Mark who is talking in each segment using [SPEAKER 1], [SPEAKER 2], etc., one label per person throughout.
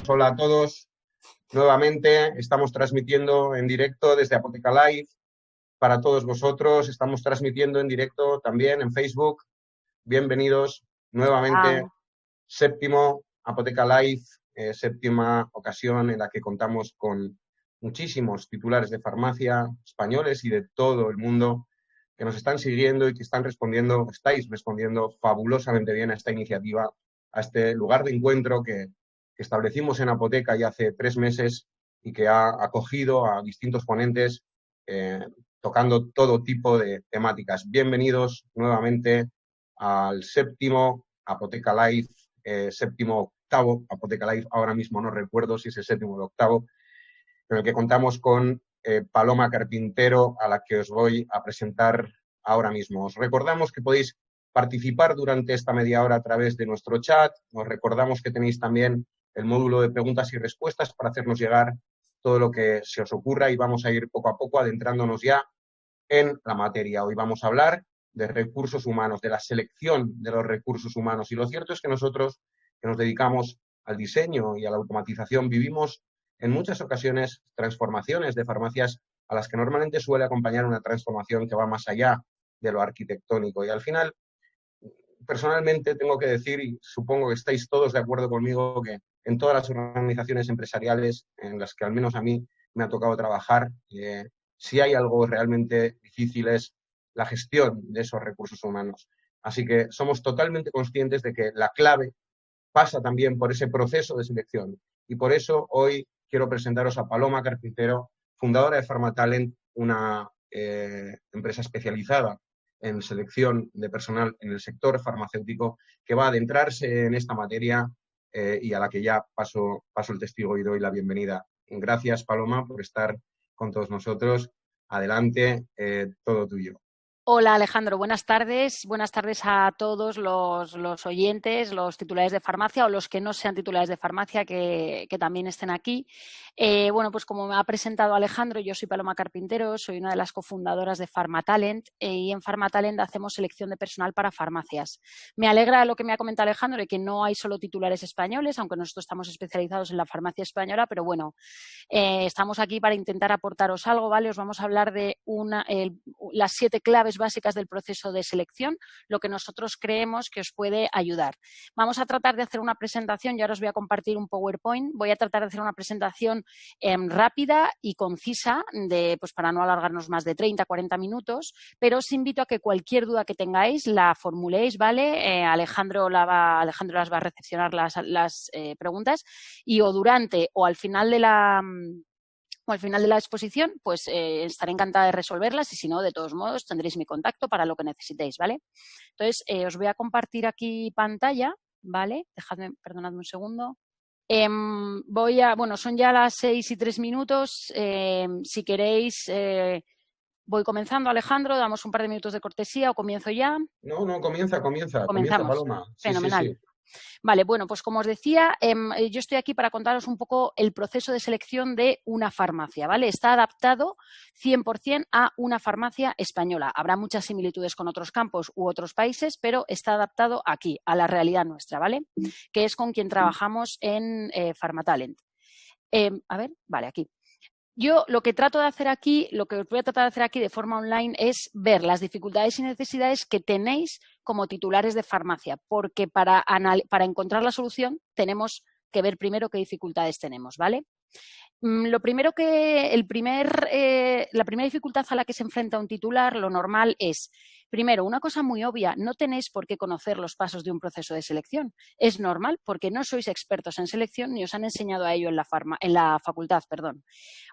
[SPEAKER 1] Hola a todos. Nuevamente estamos transmitiendo en directo desde Apoteca Live para todos vosotros. Estamos transmitiendo en directo también en Facebook. Bienvenidos nuevamente. Séptimo Apoteca Live, séptima ocasión en la que contamos con muchísimos titulares de farmacia españoles y de todo el mundo que nos están siguiendo y que estáis respondiendo fabulosamente bien a esta iniciativa, a este lugar de encuentro que establecimos en Apoteca ya hace 3 meses y que ha acogido a distintos ponentes tocando todo tipo de temáticas. Bienvenidos nuevamente al séptimo Apoteca Live, séptimo octavo Apoteca Live, ahora mismo no recuerdo si es el séptimo o el octavo, en el que contamos con Paloma Carpintero, a la que os voy a presentar ahora mismo. Os recordamos que podéis participar durante esta media hora a través de nuestro chat. Os recordamos que tenéis también el módulo de preguntas y respuestas para hacernos llegar todo lo que se os ocurra y vamos a ir poco a poco adentrándonos ya en la materia. Hoy vamos a hablar de recursos humanos, de la selección de los recursos humanos. Y lo cierto es que nosotros, que nos dedicamos al diseño y a la automatización, vivimos en muchas ocasiones transformaciones de farmacias a las que normalmente suele acompañar una transformación que va más allá de lo arquitectónico. Y al final, personalmente tengo que decir, y supongo que estáis todos de acuerdo conmigo, que en todas las organizaciones empresariales en las que al menos a mí me ha tocado trabajar, si hay algo realmente difícil es la gestión de esos recursos humanos. Así que somos totalmente conscientes de que la clave pasa también por ese proceso de selección. Y por eso hoy quiero presentaros a Paloma Carpintero, fundadora de PharmaTalent, una empresa especializada en selección de personal en el sector farmacéutico, que va a adentrarse en esta materia y a la que ya paso el testigo y doy la bienvenida. Gracias, Paloma, por estar con todos nosotros. Adelante, todo tuyo.
[SPEAKER 2] Hola Alejandro, buenas tardes. Buenas tardes a todos los oyentes, los titulares de farmacia o los que no sean titulares de farmacia que también estén aquí. Bueno, pues como me ha presentado Alejandro, yo soy Paloma Carpintero, soy una de las cofundadoras de PharmaTalent y en PharmaTalent hacemos selección de personal para farmacias. Me alegra lo que me ha comentado Alejandro de que no hay solo titulares españoles, aunque nosotros estamos especializados en la farmacia española, pero bueno, estamos aquí para intentar aportaros algo, ¿vale? Os vamos a hablar de las 7 claves básicas del proceso de selección, lo que nosotros creemos que os puede ayudar. Vamos a tratar de hacer una presentación, y ahora os voy a compartir un PowerPoint. Voy a tratar de hacer una presentación rápida y concisa, pues para no alargarnos más de 30-40 minutos, pero os invito a que cualquier duda que tengáis la formuléis, ¿vale? Alejandro las va a recepcionar las preguntas y o durante o al final de la exposición, pues estaré encantada de resolverlas y si no, de todos modos, tendréis mi contacto para lo que necesitéis, ¿vale? Entonces, os voy a compartir aquí pantalla, ¿vale? Perdonadme un segundo. Son ya las 6:03. Si queréis, voy comenzando, Alejandro, damos un par de minutos de cortesía o comienzo ya.
[SPEAKER 1] No, comienza, Paloma.
[SPEAKER 2] Fenomenal.
[SPEAKER 1] Sí.
[SPEAKER 2] Vale, bueno, pues como os decía, yo estoy aquí para contaros un poco el proceso de selección de una farmacia, ¿vale? Está adaptado 100% a una farmacia española. Habrá muchas similitudes con otros campos u otros países, pero está adaptado aquí, a la realidad nuestra, ¿vale? Que es con quien trabajamos en PharmaTalent. Aquí. Yo lo que trato de hacer aquí, lo que os voy a tratar de hacer aquí de forma online es ver las dificultades y necesidades que tenéis como titulares de farmacia, porque para encontrar la solución tenemos que ver primero qué dificultades tenemos, ¿vale? La primera dificultad a la que se enfrenta un titular, lo normal es, primero, una cosa muy obvia, no tenéis por qué conocer los pasos de un proceso de selección. Es normal porque no sois expertos en selección ni os han enseñado a ello en la facultad.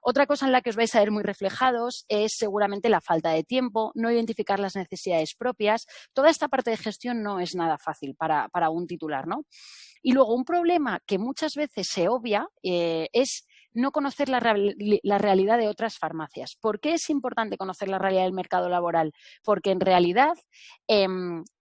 [SPEAKER 2] Otra cosa en la que os vais a ver muy reflejados es seguramente la falta de tiempo, no identificar las necesidades propias. Toda esta parte de gestión no es nada fácil para un titular, ¿no? Y luego un problema que muchas veces se obvia es no conocer la realidad de otras farmacias. ¿Por qué es importante conocer la realidad del mercado laboral? Porque en realidad,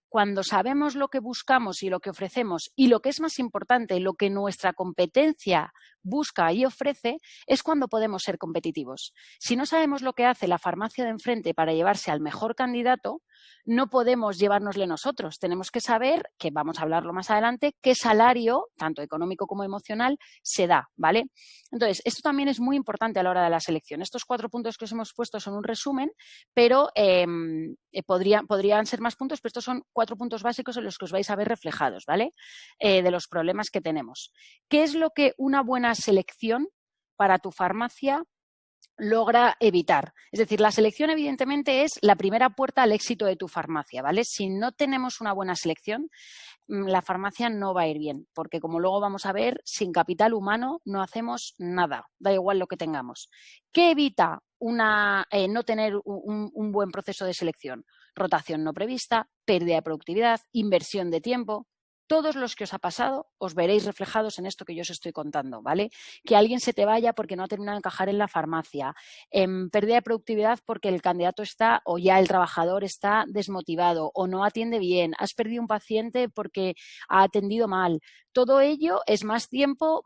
[SPEAKER 2] cuando sabemos lo que buscamos y lo que ofrecemos y lo que es más importante, lo que nuestra competencia busca y ofrece, es cuando podemos ser competitivos. Si no sabemos lo que hace la farmacia de enfrente para llevarse al mejor candidato, no podemos llevárnosle nosotros. Tenemos que saber, que vamos a hablarlo más adelante, qué salario, tanto económico como emocional, se da, ¿vale? Entonces, esto también es muy importante a la hora de la selección. Estos 4 puntos que os hemos puesto son un resumen, pero podrían ser más puntos, pero estos son 4 puntos básicos en los que os vais a ver reflejados, ¿vale? De los problemas que tenemos. ¿Qué es lo que una buena selección para tu farmacia logra evitar? Es decir, la selección evidentemente es la primera puerta al éxito de tu farmacia, ¿vale? Si no tenemos una buena selección, la farmacia no va a ir bien, porque como luego vamos a ver, sin capital humano no hacemos nada, da igual lo que tengamos. ¿Qué evita no tener un buen proceso de selección? Rotación no prevista, pérdida de productividad, inversión de tiempo. Todos los que os ha pasado os veréis reflejados en esto que yo os estoy contando, ¿vale? Que alguien se te vaya porque no ha terminado de encajar en la farmacia, pérdida de productividad porque el candidato está o ya el trabajador está desmotivado o no atiende bien, has perdido un paciente porque ha atendido mal. Todo ello es más tiempo,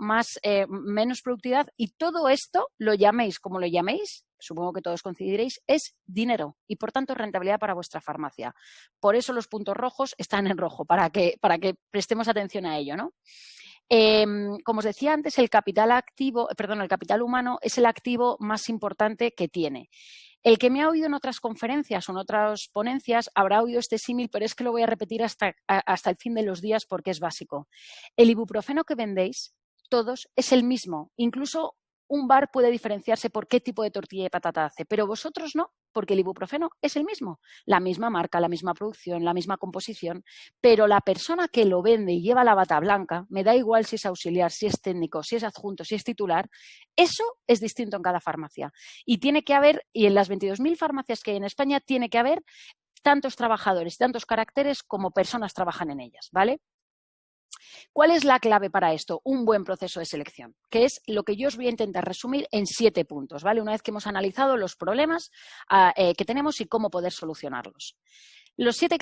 [SPEAKER 2] menos productividad y todo esto, lo llaméis como lo llaméis, supongo que todos coincidiréis, es dinero y por tanto rentabilidad para vuestra farmacia. Por eso los puntos rojos están en rojo, para que prestemos atención a ello, ¿no? Como os decía antes, el capital humano es el activo más importante que tiene. El que me ha oído en otras conferencias o en otras ponencias habrá oído este símil, pero es que lo voy a repetir hasta el fin de los días porque es básico. El ibuprofeno que vendéis, todos, es el mismo. Incluso un bar puede diferenciarse por qué tipo de tortilla de patata hace, pero vosotros no, porque el ibuprofeno es el mismo. La misma marca, la misma producción, la misma composición, pero la persona que lo vende y lleva la bata blanca, me da igual si es auxiliar, si es técnico, si es adjunto, si es titular, eso es distinto en cada farmacia. Y tiene que haber, y en las 22.000 farmacias que hay en España, tiene que haber tantos trabajadores, tantos caracteres como personas trabajan en ellas, ¿vale? ¿Cuál es la clave para esto? Un buen proceso de selección, que es lo que yo os voy a intentar resumir en 7 puntos, ¿vale? Una vez que hemos analizado los problemas que tenemos y cómo poder solucionarlos. Los 7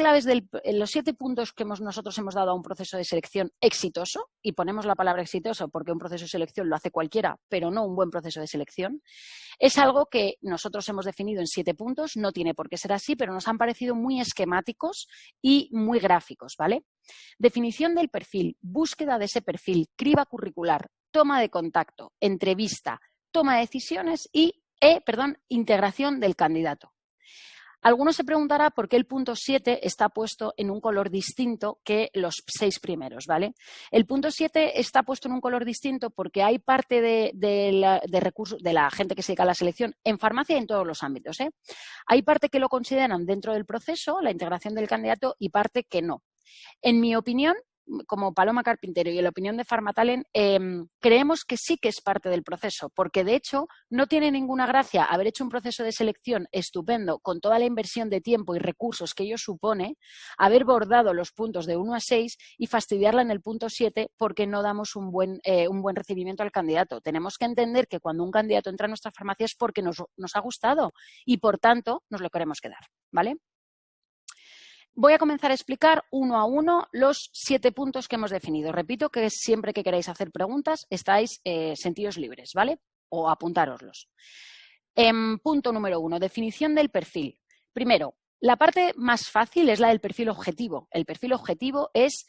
[SPEAKER 2] puntos que nosotros hemos dado a un proceso de selección exitoso, y ponemos la palabra exitoso porque un proceso de selección lo hace cualquiera, pero no un buen proceso de selección, es algo que nosotros hemos definido en 7 puntos, no tiene por qué ser así, pero nos han parecido muy esquemáticos y muy gráficos, ¿vale? Definición del perfil, búsqueda de ese perfil, criba curricular, toma de contacto, entrevista, toma de decisiones y integración del candidato. Algunos se preguntará por qué el punto 7 está puesto en un color distinto que los 6 primeros, ¿vale? El punto 7 está puesto en un color distinto porque hay parte de la gente que se dedica a la selección en farmacia y en todos los ámbitos, ¿eh? Hay parte que lo consideran dentro del proceso, la integración del candidato, y parte que no. En mi opinión, como Paloma Carpintero y en la opinión de Farmatalent, creemos que sí que es parte del proceso, porque de hecho no tiene ninguna gracia haber hecho un proceso de selección estupendo con toda la inversión de tiempo y recursos que ello supone, haber bordado los puntos de 1 a 6 y fastidiarla en el punto 7 porque no damos un buen recibimiento al candidato. Tenemos que entender que cuando un candidato entra a nuestra farmacia es porque nos ha gustado y por tanto nos lo queremos quedar, ¿vale? Voy a comenzar a explicar uno a uno los 7 puntos que hemos definido. Repito que siempre que queráis hacer preguntas estáis sentidos libres, ¿vale? O apuntároslos. Punto número 1, definición del perfil. Primero, la parte más fácil es la del perfil objetivo. El perfil objetivo es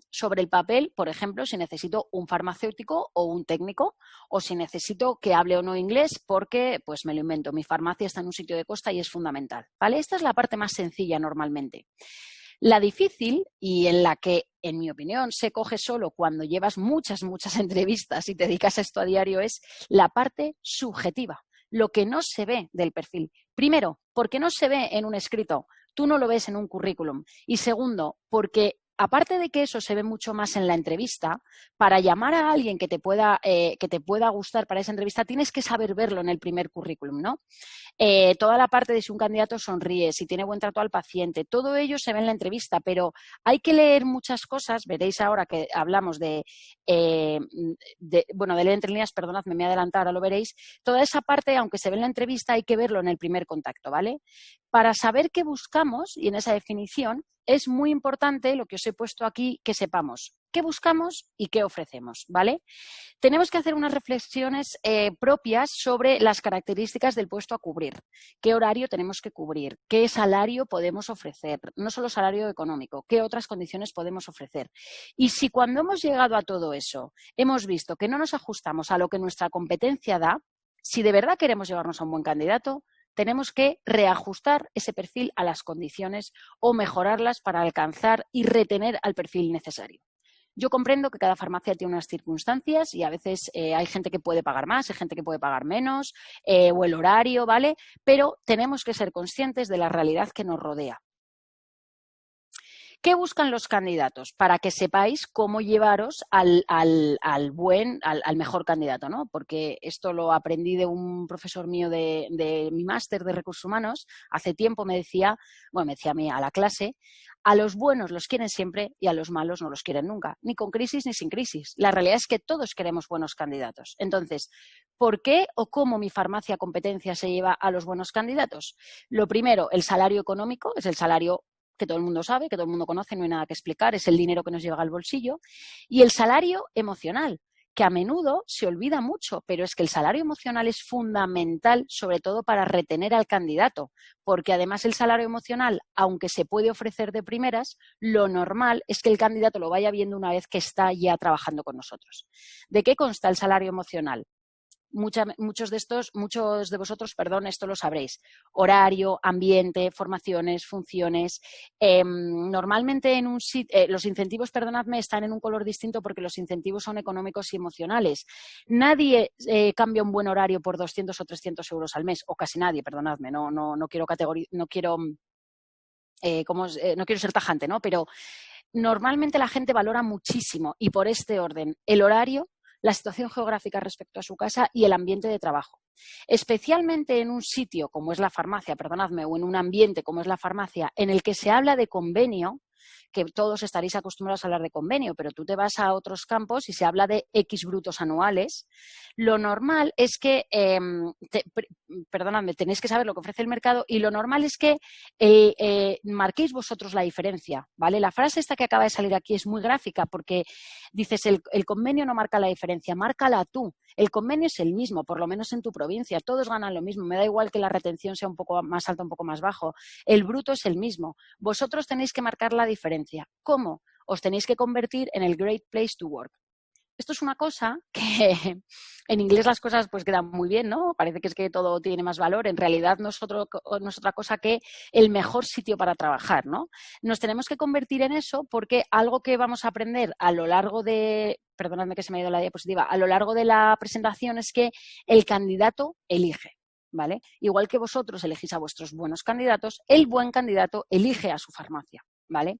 [SPEAKER 2] sobre el papel, por ejemplo, si necesito un farmacéutico o un técnico, o si necesito que hable o no inglés porque, pues me lo invento, mi farmacia está en un sitio de costa y es fundamental, ¿vale? Esta es la parte más sencilla normalmente. La difícil, y en la que, en mi opinión, se coge solo cuando llevas muchas entrevistas y te dedicas a esto a diario, es la parte subjetiva. Lo que no se ve del perfil. Primero, porque no se ve en un escrito, tú no lo ves en un currículum. Y segundo, porque aparte de que eso se ve mucho más en la entrevista, para llamar a alguien que te pueda gustar para esa entrevista, tienes que saber verlo en el primer currículum, ¿no? Toda la parte de si un candidato sonríe, si tiene buen trato al paciente, todo ello se ve en la entrevista, pero hay que leer muchas cosas. Veréis ahora que hablamos de leer entre líneas, perdonadme, me he adelantado, ahora lo veréis. Toda esa parte, aunque se ve en la entrevista, hay que verlo en el primer contacto, ¿vale? Para saber qué buscamos, y en esa definición, es muy importante lo que os he puesto aquí, que sepamos qué buscamos y qué ofrecemos, ¿vale? Tenemos que hacer unas reflexiones propias sobre las características del puesto a cubrir. ¿Qué horario tenemos que cubrir? ¿Qué salario podemos ofrecer? No solo salario económico, ¿qué otras condiciones podemos ofrecer? Y si cuando hemos llegado a todo eso hemos visto que no nos ajustamos a lo que nuestra competencia da, si de verdad queremos llevarnos a un buen candidato, tenemos que reajustar ese perfil a las condiciones o mejorarlas para alcanzar y retener al perfil necesario. Yo comprendo que cada farmacia tiene unas circunstancias y a veces hay gente que puede pagar más, hay gente que puede pagar menos, o el horario, ¿vale? Pero tenemos que ser conscientes de la realidad que nos rodea. ¿Qué buscan los candidatos? Para que sepáis cómo llevaros al mejor candidato, ¿no? Porque esto lo aprendí de un profesor mío de mi máster de recursos humanos. Hace tiempo me decía a mí a la clase, a los buenos los quieren siempre y a los malos no los quieren nunca, ni con crisis ni sin crisis. La realidad es que todos queremos buenos candidatos. Entonces, ¿por qué o cómo mi farmacia competencia se lleva a los buenos candidatos? Lo primero, el salario económico, es el salario que todo el mundo sabe, que todo el mundo conoce, no hay nada que explicar, es el dinero que nos llega al bolsillo, y el salario emocional, que a menudo se olvida mucho, pero es que el salario emocional es fundamental, sobre todo para retener al candidato, porque además el salario emocional, aunque se puede ofrecer de primeras, lo normal es que el candidato lo vaya viendo una vez que está ya trabajando con nosotros. ¿De qué consta el salario emocional? Muchos de vosotros, esto lo sabréis. Horario, ambiente, formaciones, funciones. Normalmente en un los incentivos, perdonadme, están en un color distinto porque los incentivos son económicos y emocionales. Nadie cambia un buen horario por 200 o 300 euros al mes, o casi nadie, perdonadme, no quiero ser tajante, ¿no? Pero normalmente la gente valora muchísimo, y por este orden, el horario, la situación geográfica respecto a su casa y el ambiente de trabajo. Especialmente en un sitio como es la farmacia, o en un ambiente como es la farmacia, en el que se habla de convenio, que todos estaréis acostumbrados a hablar de convenio, pero tú te vas a otros campos y se habla de X brutos anuales, lo normal es que, tenéis que saber lo que ofrece el mercado, y lo normal es que marquéis vosotros la diferencia, ¿vale? La frase esta que acaba de salir aquí es muy gráfica porque dices, el convenio no marca la diferencia, márcala tú. El convenio es el mismo, por lo menos en tu provincia, todos ganan lo mismo, me da igual que la retención sea un poco más alta, un poco más bajo, el bruto es el mismo. Vosotros tenéis que marcar la diferencia. ¿Cómo? Os tenéis que convertir en el Great Place to Work. Esto es una cosa que en inglés las cosas pues quedan muy bien, ¿no? Parece que es que todo tiene más valor. En realidad no es otra cosa que el mejor sitio para trabajar, ¿no? Nos tenemos que convertir en eso porque algo que vamos a aprender a lo largo de... Perdonadme que se me ha ido la diapositiva. A lo largo de la presentación es que el candidato elige, ¿vale? Igual que vosotros elegís a vuestros buenos candidatos, el buen candidato elige a su farmacia, ¿vale?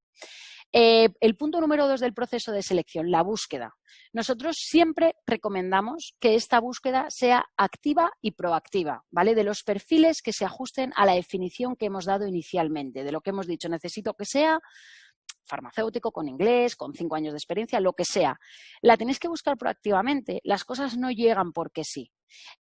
[SPEAKER 2] El punto número 2 del proceso de selección, la búsqueda. Nosotros siempre recomendamos que esta búsqueda sea activa y proactiva, ¿vale? De los perfiles que se ajusten a la definición que hemos dado inicialmente, de lo que hemos dicho, necesito que sea farmacéutico, con inglés, con 5 años de experiencia, lo que sea. La tenéis que buscar proactivamente. Las cosas no llegan porque sí.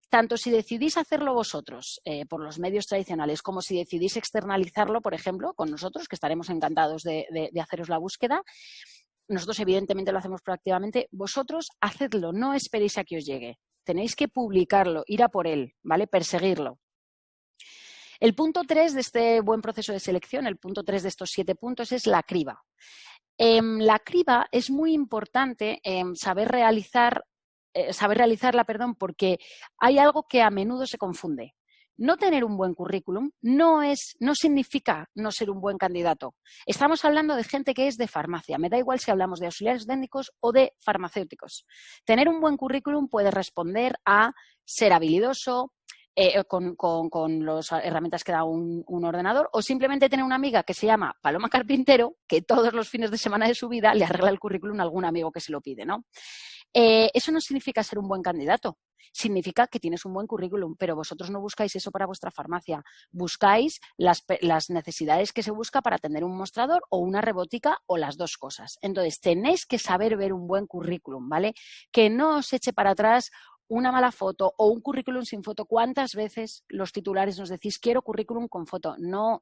[SPEAKER 2] Tanto si decidís hacerlo vosotros por los medios tradicionales como si decidís externalizarlo, por ejemplo, con nosotros, que estaremos encantados de haceros la búsqueda. Nosotros evidentemente lo hacemos proactivamente. Vosotros hacedlo, no esperéis a que os llegue. Tenéis que publicarlo, ir a por él, ¿vale? Perseguirlo. El punto 3 de este buen proceso de selección, el punto 3 de estos 7 puntos es la criba. La criba es muy importante saber realizarla, porque hay algo que a menudo se confunde. No tener un buen currículum no significa no ser un buen candidato. Estamos hablando de gente que es de farmacia. Me da igual si hablamos de auxiliares técnicos o de farmacéuticos. Tener un buen currículum puede responder a ser habilidoso, con las herramientas que da un ordenador, o simplemente tener una amiga que se llama Paloma Carpintero, que todos los fines de semana de su vida le arregla el currículum a algún amigo que se lo pide, ¿no? Eso no significa ser un buen candidato. Significa que tienes un buen currículum, pero vosotros no buscáis eso para vuestra farmacia. Buscáis las necesidades que se busca para tener un mostrador o una robótica o las dos cosas. Entonces, tenéis que saber ver un buen currículum, ¿vale? Que no os eche para atrás una mala foto o un currículum sin foto. ¿Cuántas veces los titulares nos decís quiero currículum con foto? No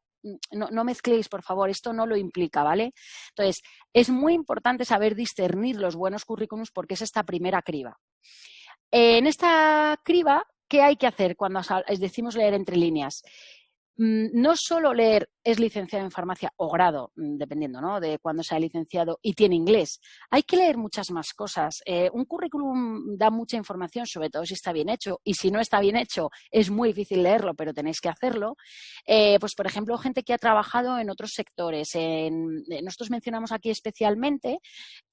[SPEAKER 2] mezcléis, por favor, esto no lo implica, ¿vale? Entonces, es muy importante saber discernir los buenos currículums porque es esta primera criba. En esta criba, ¿qué hay que hacer cuando decimos leer entre líneas? No solo leer es licenciado en farmacia o grado, dependiendo, ¿no?, de cuándo sea licenciado y tiene inglés. Hay que leer muchas más cosas. Un currículum da mucha información, sobre todo si está bien hecho. Y si no está bien hecho, es muy difícil leerlo, pero tenéis que hacerlo. Pues, por ejemplo, gente que ha trabajado en otros sectores. Nosotros mencionamos aquí especialmente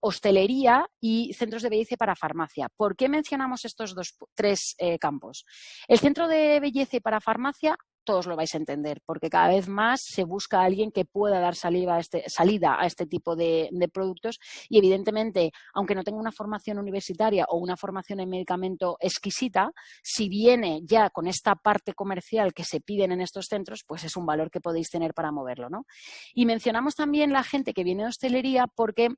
[SPEAKER 2] hostelería y centros de belleza para farmacia. ¿Por qué mencionamos estos tres campos? El centro de belleza y para farmacia, todos lo vais a entender, porque cada vez más se busca a alguien que pueda dar salida a este tipo de productos y, evidentemente, aunque no tenga una formación universitaria o una formación en medicamento exquisita, si viene ya con esta parte comercial que se piden en estos centros, pues es un valor que podéis tener para moverlo, ¿no? Y mencionamos también la gente que viene de hostelería porque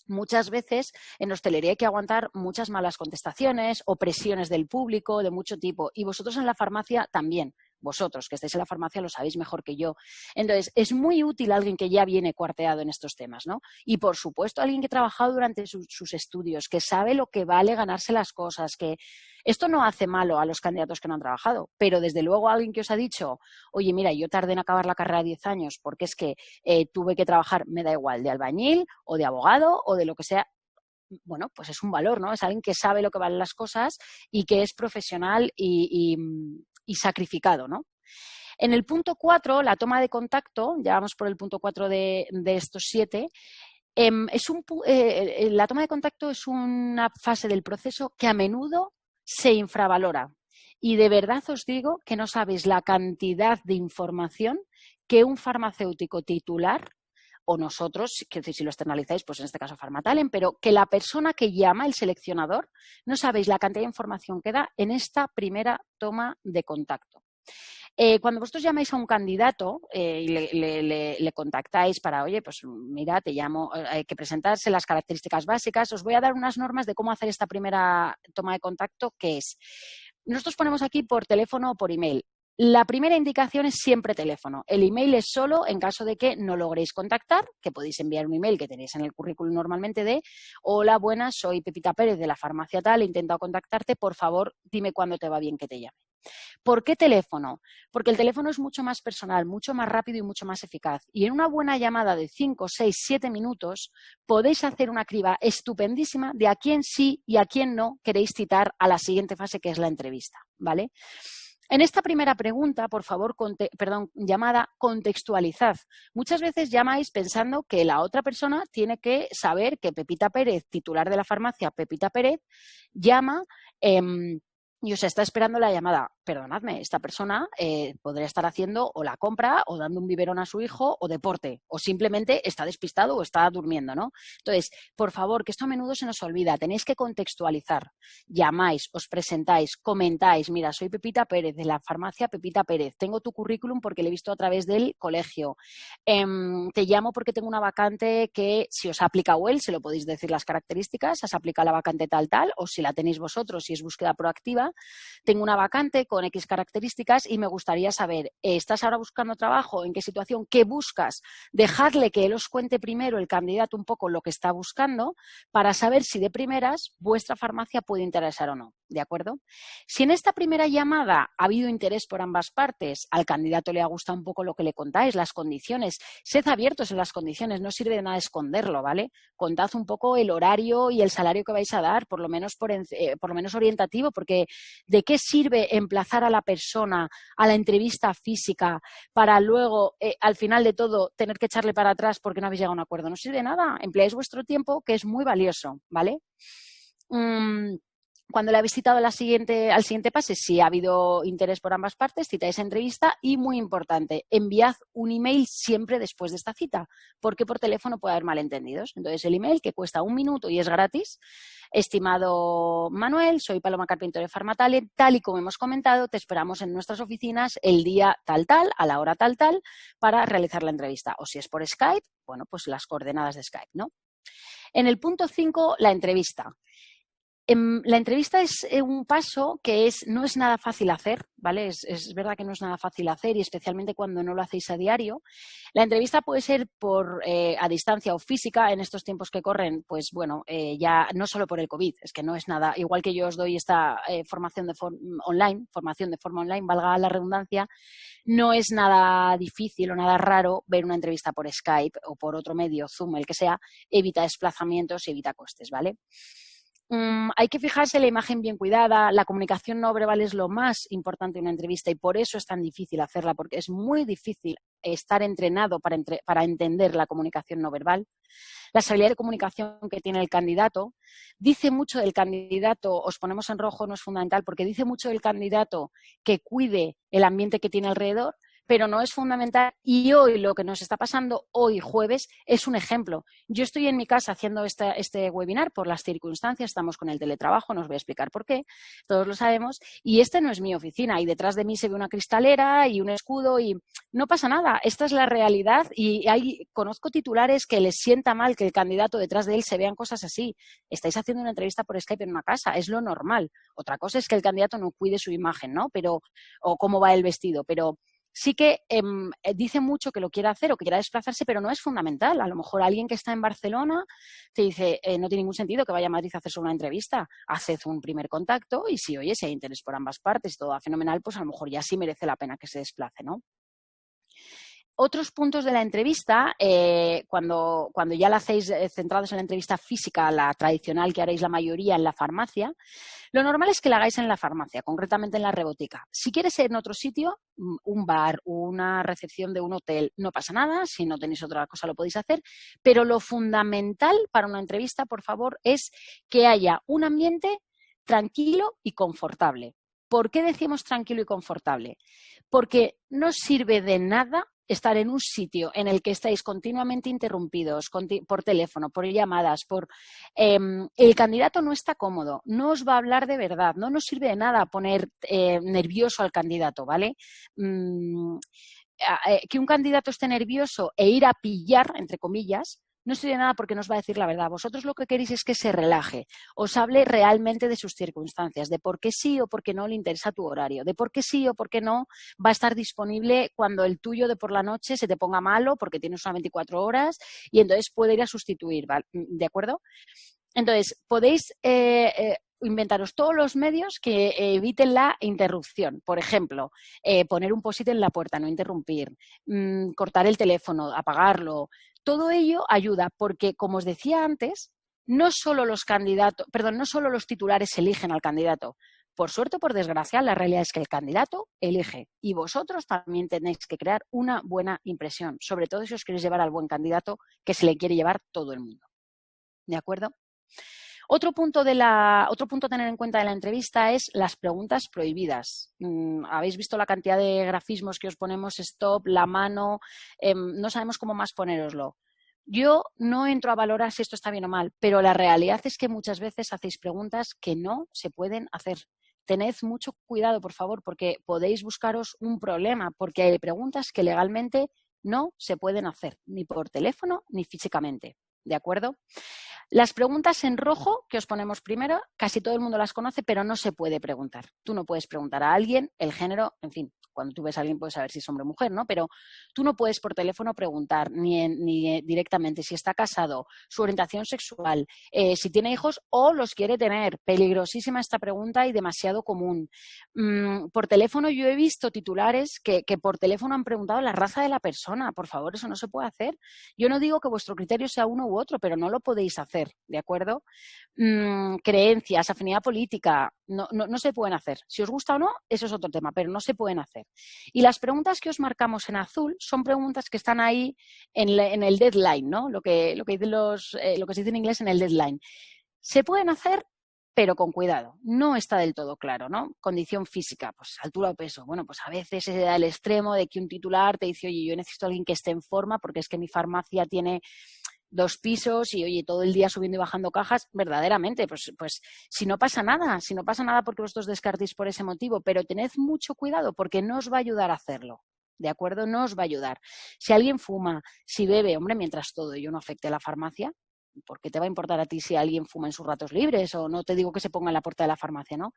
[SPEAKER 2] muchas veces en hostelería hay que aguantar muchas malas contestaciones o presiones del público de mucho tipo. Y vosotros en la farmacia también. Vosotros, que estáis en la farmacia, lo sabéis mejor que yo. Entonces, es muy útil alguien que ya viene cuarteado en estos temas, ¿no? Y, por supuesto, alguien que ha trabajado durante sus estudios, que sabe lo que vale ganarse las cosas, que esto no hace malo a los candidatos que no han trabajado, pero, desde luego, alguien que os ha dicho, oye, mira, yo tardé en acabar la carrera 10 años porque es que tuve que trabajar, me da igual, de albañil o de abogado o de lo que sea. Bueno, pues es un valor, ¿no? Es alguien que sabe lo que valen las cosas y que es profesional y sacrificado, ¿no? En el punto 4, la toma de contacto, ya vamos por el punto 4 de estos 7, la toma de contacto es una fase del proceso que a menudo se infravalora. Y de verdad os digo que no sabéis la cantidad de información que un farmacéutico titular, o nosotros, quiero decir, si lo externalizáis, pues en este caso Pharmatalent, pero que la persona que llama, el seleccionador, no sabéis la cantidad de información que da en esta primera toma de contacto. Cuando vosotros llamáis a un candidato y le contactáis para, oye, pues mira, te llamo, hay que presentarse las características básicas, os voy a dar unas normas de cómo hacer esta primera toma de contacto, que es, nosotros ponemos aquí por teléfono o por email. La primera indicación es siempre teléfono. El email es solo en caso de que no logréis contactar, que podéis enviar un email que tenéis en el currículum normalmente de hola, buenas, soy Pepita Pérez de la farmacia tal, he intentado contactarte, por favor, dime cuándo te va bien que te llame. ¿Por qué teléfono? Porque el teléfono es mucho más personal, mucho más rápido y mucho más eficaz. Y en una buena llamada de 5, 6, 7 minutos podéis hacer una criba estupendísima de a quién sí y a quién no queréis citar a la siguiente fase, que es la entrevista, ¿vale? En esta primera pregunta, por favor, llamada, contextualizad. Muchas veces llamáis pensando que la otra persona tiene que saber que Pepita Pérez, titular de la farmacia Pepita Pérez, llama y os está esperando la llamada. Perdonadme, esta persona podría estar haciendo o la compra o dando un biberón a su hijo o deporte, o simplemente está despistado o está durmiendo, ¿no? Entonces, por favor, que esto a menudo se nos olvida, tenéis que contextualizar. Llamáis, os presentáis, comentáis, mira, soy Pepita Pérez de la farmacia Pepita Pérez, tengo tu currículum porque lo he visto a través del colegio, te llamo porque tengo una vacante que si os ha aplicado él, se lo podéis decir las características, os aplica la vacante tal, o si la tenéis vosotros, si es búsqueda proactiva, tengo una vacante con X características y me gustaría saber, ¿estás ahora buscando trabajo? ¿En qué situación? ¿Qué buscas? Dejarle que él os cuente primero, el candidato, un poco lo que está buscando para saber si de primeras vuestra farmacia puede interesar o no. ¿De acuerdo? Si en esta primera llamada ha habido interés por ambas partes, al candidato le ha gustado un poco lo que le contáis, las condiciones, sed abiertos en las condiciones, no sirve de nada esconderlo, ¿vale? Contad un poco el horario y el salario que vais a dar, por lo menos orientativo, porque ¿de qué sirve emplazar a la persona a la entrevista física para luego, al final de todo, tener que echarle para atrás porque no habéis llegado a un acuerdo? No sirve de nada, empleáis vuestro tiempo, que es muy valioso, ¿vale? Cuando le habéis citado al siguiente pase, si ha habido interés por ambas partes, citáis entrevista y, muy importante, enviad un email siempre después de esta cita, porque por teléfono puede haber malentendidos. Entonces, el email, que cuesta 1 minuto y es gratis: estimado Manuel, soy Paloma Carpintero de Pharmatalent, tal y como hemos comentado, te esperamos en nuestras oficinas el día tal, a la hora tal, para realizar la entrevista. O si es por Skype, bueno, pues las coordenadas de Skype, ¿no? En el punto 5, la entrevista. La entrevista es un paso que no es nada fácil hacer, ¿vale? Es verdad que no es nada fácil hacer y especialmente cuando no lo hacéis a diario. La entrevista puede ser a distancia o física en estos tiempos que corren, pues bueno, ya no solo por el COVID, es que no es nada, igual que yo os doy esta formación de forma online, valga la redundancia, no es nada difícil o nada raro ver una entrevista por Skype o por otro medio, Zoom, el que sea, evita desplazamientos y evita costes, ¿vale? Hay que fijarse en la imagen bien cuidada, la comunicación no verbal es lo más importante en una entrevista y por eso es tan difícil hacerla, porque es muy difícil estar entrenado para entender la comunicación no verbal. La habilidad de comunicación que tiene el candidato dice mucho del candidato, os ponemos en rojo, no es fundamental, porque dice mucho del candidato que cuide el ambiente que tiene alrededor, pero no es fundamental. Y hoy lo que nos está pasando, hoy jueves, es un ejemplo. Yo estoy en mi casa haciendo este webinar por las circunstancias, estamos con el teletrabajo, no os voy a explicar por qué, todos lo sabemos, y este no es mi oficina, y detrás de mí se ve una cristalera y un escudo y no pasa nada, esta es la realidad y conozco titulares que les sienta mal que el candidato detrás de él se vean cosas así. Estáis haciendo una entrevista por Skype en una casa, es lo normal. Otra cosa es que el candidato no cuide su imagen, ¿no? O cómo va el vestido, pero sí que dice mucho que lo quiera hacer o que quiera desplazarse, pero no es fundamental. A lo mejor alguien que está en Barcelona te dice, no tiene ningún sentido que vaya a Madrid a hacerse una entrevista. Haced un primer contacto y si, oye, si hay interés por ambas partes y todo va fenomenal, pues a lo mejor ya sí merece la pena que se desplace, ¿no? Otros puntos de la entrevista, cuando ya la hacéis centrados en la entrevista física, la tradicional que haréis la mayoría en la farmacia, lo normal es que la hagáis en la farmacia, concretamente en la Rebotica. Si quieres ser en otro sitio, un bar, una recepción de un hotel, no pasa nada. Si no tenéis otra cosa lo podéis hacer. Pero lo fundamental para una entrevista, por favor, es que haya un ambiente tranquilo y confortable. ¿Por qué decimos tranquilo y confortable? Porque no sirve de nada estar en un sitio en el que estáis continuamente interrumpidos por teléfono, por llamadas, el candidato no está cómodo, no os va a hablar de verdad, no nos sirve de nada poner nervioso al candidato, ¿vale? Que un candidato esté nervioso e ir a pillar, entre comillas, no sirve de nada porque nos va a decir la verdad. Vosotros lo que queréis es que se relaje, os hable realmente de sus circunstancias, de por qué sí o por qué no le interesa tu horario, de por qué sí o por qué no va a estar disponible cuando el tuyo de por la noche se te ponga malo porque tienes solo 24 horas y entonces puede ir a sustituir, ¿vale? ¿De acuerdo? Entonces, podéis inventaros todos los medios que eviten la interrupción. Por ejemplo, poner un post-it en la puerta, no interrumpir, cortar el teléfono, apagarlo. Todo ello ayuda porque, como os decía antes, no solo los titulares eligen al candidato. Por suerte o por desgracia, la realidad es que el candidato elige y vosotros también tenéis que crear una buena impresión, sobre todo si os queréis llevar al buen candidato que se le quiere llevar todo el mundo. ¿De acuerdo? Otro punto a tener en cuenta de la entrevista es las preguntas prohibidas. Habéis visto la cantidad de grafismos que os ponemos, stop, la mano, no sabemos cómo más ponéroslo. Yo no entro a valorar si esto está bien o mal, pero la realidad es que muchas veces hacéis preguntas que no se pueden hacer. Tened mucho cuidado, por favor, porque podéis buscaros un problema, porque hay preguntas que legalmente no se pueden hacer, ni por teléfono ni físicamente. ¿De acuerdo? Las preguntas en rojo que os ponemos primero, casi todo el mundo las conoce, pero no se puede preguntar. Tú no puedes preguntar a alguien el género, en fin, cuando tú ves a alguien puedes saber si es hombre o mujer, ¿no? Pero tú no puedes por teléfono preguntar ni directamente si está casado, su orientación sexual, si tiene hijos o los quiere tener. Peligrosísima esta pregunta y demasiado común. Por teléfono yo he visto titulares que por teléfono han preguntado la raza de la persona. Por favor, eso no se puede hacer. Yo no digo que vuestro criterio sea uno u otro, pero no lo podéis hacer, ¿de acuerdo? Creencias, afinidad política, no se pueden hacer. Si os gusta o no, eso es otro tema, pero no se pueden hacer. Y las preguntas que os marcamos en azul son preguntas que están ahí en el deadline, ¿no? Lo que se dice en inglés en el deadline. Se pueden hacer, pero con cuidado. No está del todo claro, ¿no? Condición física, pues altura o peso. Bueno, pues a veces se da el extremo de que un titular te dice, oye, yo necesito a alguien que esté en forma porque es que mi farmacia tiene 2 pisos y, oye, todo el día subiendo y bajando cajas, verdaderamente, pues si no pasa nada porque vosotros descartéis por ese motivo, pero tened mucho cuidado porque no os va a ayudar a hacerlo, ¿de acuerdo? No os va a ayudar. Si alguien fuma, si bebe, hombre, mientras todo ello no afecte a la farmacia, ¿por qué te va a importar a ti si alguien fuma en sus ratos libres? O no te digo que se ponga en la puerta de la farmacia, ¿no?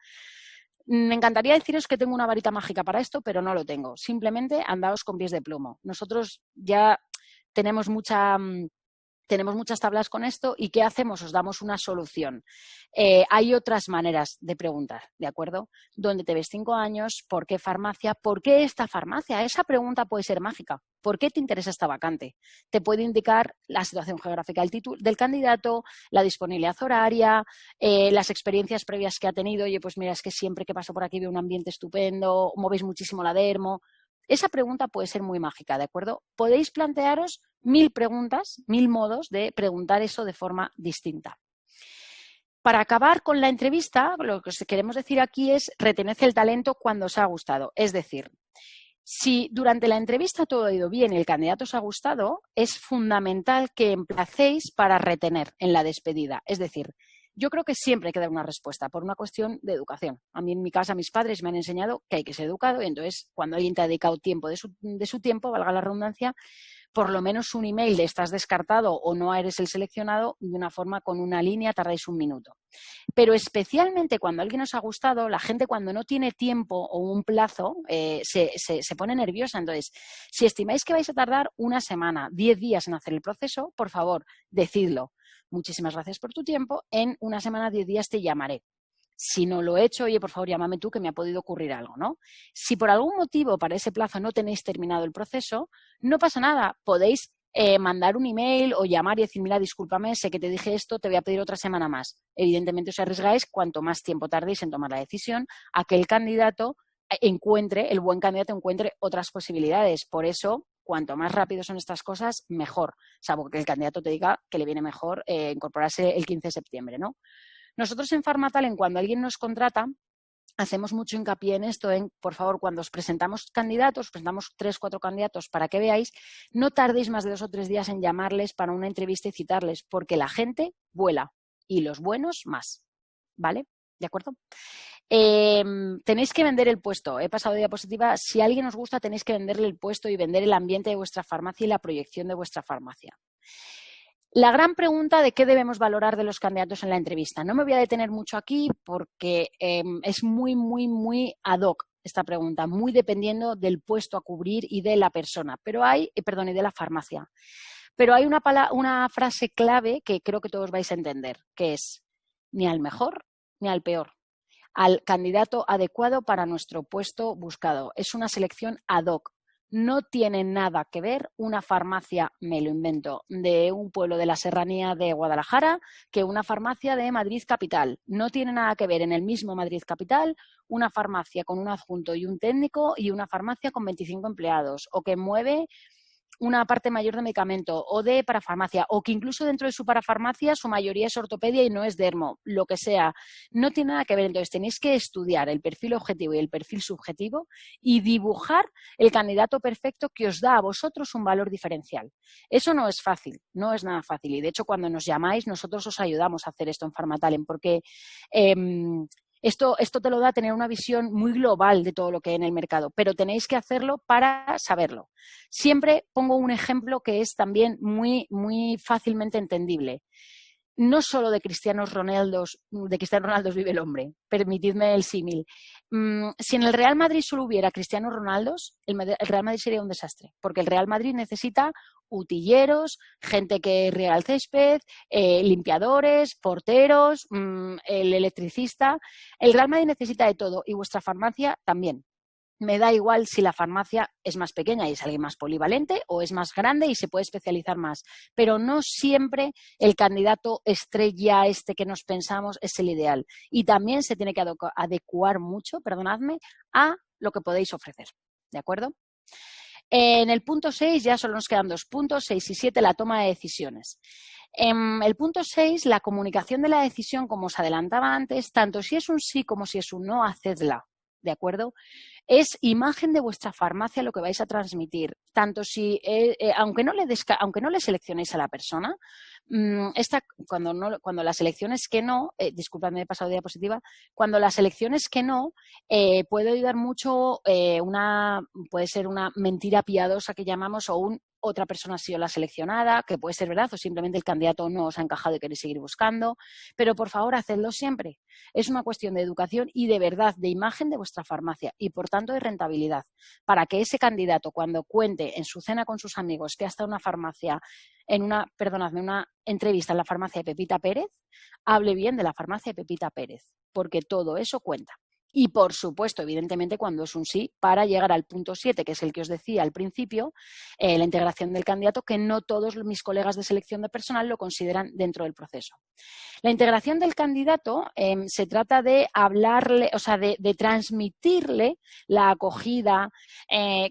[SPEAKER 2] Me encantaría deciros que tengo una varita mágica para esto, pero no lo tengo. Simplemente andaos con pies de plomo. Nosotros ya tenemos muchas tablas con esto y ¿qué hacemos? Os damos una solución. Hay otras maneras de preguntar, ¿de acuerdo? ¿Dónde te ves 5 años? ¿Por qué farmacia? ¿Por qué esta farmacia? Esa pregunta puede ser mágica. ¿Por qué te interesa esta vacante? Te puede indicar la situación geográfica del candidato, la disponibilidad horaria, las experiencias previas que ha tenido. Oye, pues mira, es que siempre que paso por aquí veo un ambiente estupendo, movéis muchísimo la dermo. Esa pregunta puede ser muy mágica, ¿de acuerdo? Podéis plantearos 1000 preguntas, 1000 modos de preguntar eso de forma distinta. Para acabar con la entrevista, lo que os queremos decir aquí es retened el talento cuando os ha gustado. Es decir, si durante la entrevista todo ha ido bien y el candidato os ha gustado, es fundamental que emplacéis para retener en la despedida. Es decir, yo creo que siempre hay que dar una respuesta por una cuestión de educación. A mí en mi casa mis padres me han enseñado que hay que ser educado y entonces cuando alguien te ha dedicado tiempo de su tiempo, valga la redundancia, por lo menos un email de estás descartado o no eres el seleccionado, de una forma con una línea tardáis 1 minuto. Pero especialmente cuando alguien os ha gustado, la gente cuando no tiene tiempo o un plazo se pone nerviosa. Entonces, si estimáis que vais a tardar 1 semana, 10 días en hacer el proceso, por favor, decidlo. Muchísimas gracias por tu tiempo. En 1 semana, 10 días te llamaré. Si no lo he hecho, oye, por favor, llámame tú que me ha podido ocurrir algo, ¿no? Si por algún motivo para ese plazo no tenéis terminado el proceso, no pasa nada. Podéis mandar un email o llamar y decir, mira, discúlpame, sé que te dije esto, te voy a pedir otra semana más. Evidentemente os arriesgáis cuanto más tiempo tardéis en tomar la decisión a que el candidato el buen candidato encuentre otras posibilidades. Por eso, cuanto más rápido son estas cosas, mejor. Salvo que el candidato te diga que le viene mejor incorporarse el 15 de septiembre, ¿no? Nosotros en Farmatalent, cuando alguien nos contrata, hacemos mucho hincapié en esto, por favor, cuando os presentamos candidatos, presentamos 3 o 4 candidatos para que veáis, no tardéis más de 2 o 3 días en llamarles para una entrevista y citarles, porque la gente vuela y los buenos más, ¿vale? ¿De acuerdo? Tenéis que vender el puesto. He pasado de diapositiva. Si a alguien os gusta, tenéis que venderle el puesto y vender el ambiente de vuestra farmacia y la proyección de vuestra farmacia. La gran pregunta de qué debemos valorar de los candidatos en la entrevista. No me voy a detener mucho aquí porque es muy, muy, muy ad hoc esta pregunta, muy dependiendo del puesto a cubrir y de la persona, y de la farmacia. Pero hay una frase clave que creo que todos vais a entender, que es ni al mejor ni al peor, al candidato adecuado para nuestro puesto buscado. Es una selección ad hoc. No tiene nada que ver una farmacia, me lo invento, de un pueblo de la serranía de Guadalajara que una farmacia de Madrid capital. No tiene nada que ver en el mismo Madrid capital una farmacia con un adjunto y un técnico y una farmacia con 25 empleados o que mueve una parte mayor de medicamento o de parafarmacia o que incluso dentro de su parafarmacia su mayoría es ortopedia y no es dermo, lo que sea. No tiene nada que ver. Entonces tenéis que estudiar el perfil objetivo y el perfil subjetivo y dibujar el candidato perfecto que os da a vosotros un valor diferencial. Eso no es fácil, no es nada fácil y de hecho cuando nos llamáis nosotros os ayudamos a hacer esto en Farmatalent porque esto te lo da tener una visión muy global de todo lo que hay en el mercado, pero tenéis que hacerlo para saberlo. Siempre pongo un ejemplo que es también muy, muy fácilmente entendible. No solo de Cristiano Ronaldo vive el hombre, permitidme el símil. Si en el Real Madrid solo hubiera Cristiano Ronaldo, el Real Madrid sería un desastre, porque el Real Madrid necesita utilleros, gente que riega el césped, limpiadores, porteros, el electricista. El Real Madrid necesita de todo y vuestra farmacia también. Me da igual si la farmacia es más pequeña y es alguien más polivalente o es más grande y se puede especializar más, pero no siempre el candidato estrella que nos pensamos es el ideal y también se tiene que adecuar mucho, perdonadme, a lo que podéis ofrecer, ¿de acuerdo? En el punto 6 ya solo nos quedan 2 puntos, 6 y 7, la toma de decisiones. En el punto 6, la comunicación de la decisión, como os adelantaba antes, tanto si es un sí como si es un no, hacedla. ¿De acuerdo? Es imagen de vuestra farmacia lo que vais a transmitir. Tanto si, aunque no le seleccionéis a la persona, cuando la selección es que no, disculpadme, he pasado de diapositiva, cuando la selección es que no, puede ayudar mucho puede ser una mentira piadosa que llamamos o un otra persona ha sido la seleccionada, que puede ser verdad, o simplemente el candidato no os ha encajado y queréis seguir buscando, pero por favor, hacedlo siempre. Es una cuestión de educación y de verdad, de imagen de vuestra farmacia y por tanto de rentabilidad, para que ese candidato, cuando cuente en su cena con sus amigos que ha estado en una farmacia, una entrevista en la farmacia de Pepita Pérez, hable bien de la farmacia de Pepita Pérez, porque todo eso cuenta. Y, por supuesto, evidentemente, cuando es un sí, para llegar al punto 7, que es el que os decía al principio, la integración del candidato, que no todos mis colegas de selección de personal lo consideran dentro del proceso. La integración del candidato se trata de hablarle, o sea, de transmitirle la acogida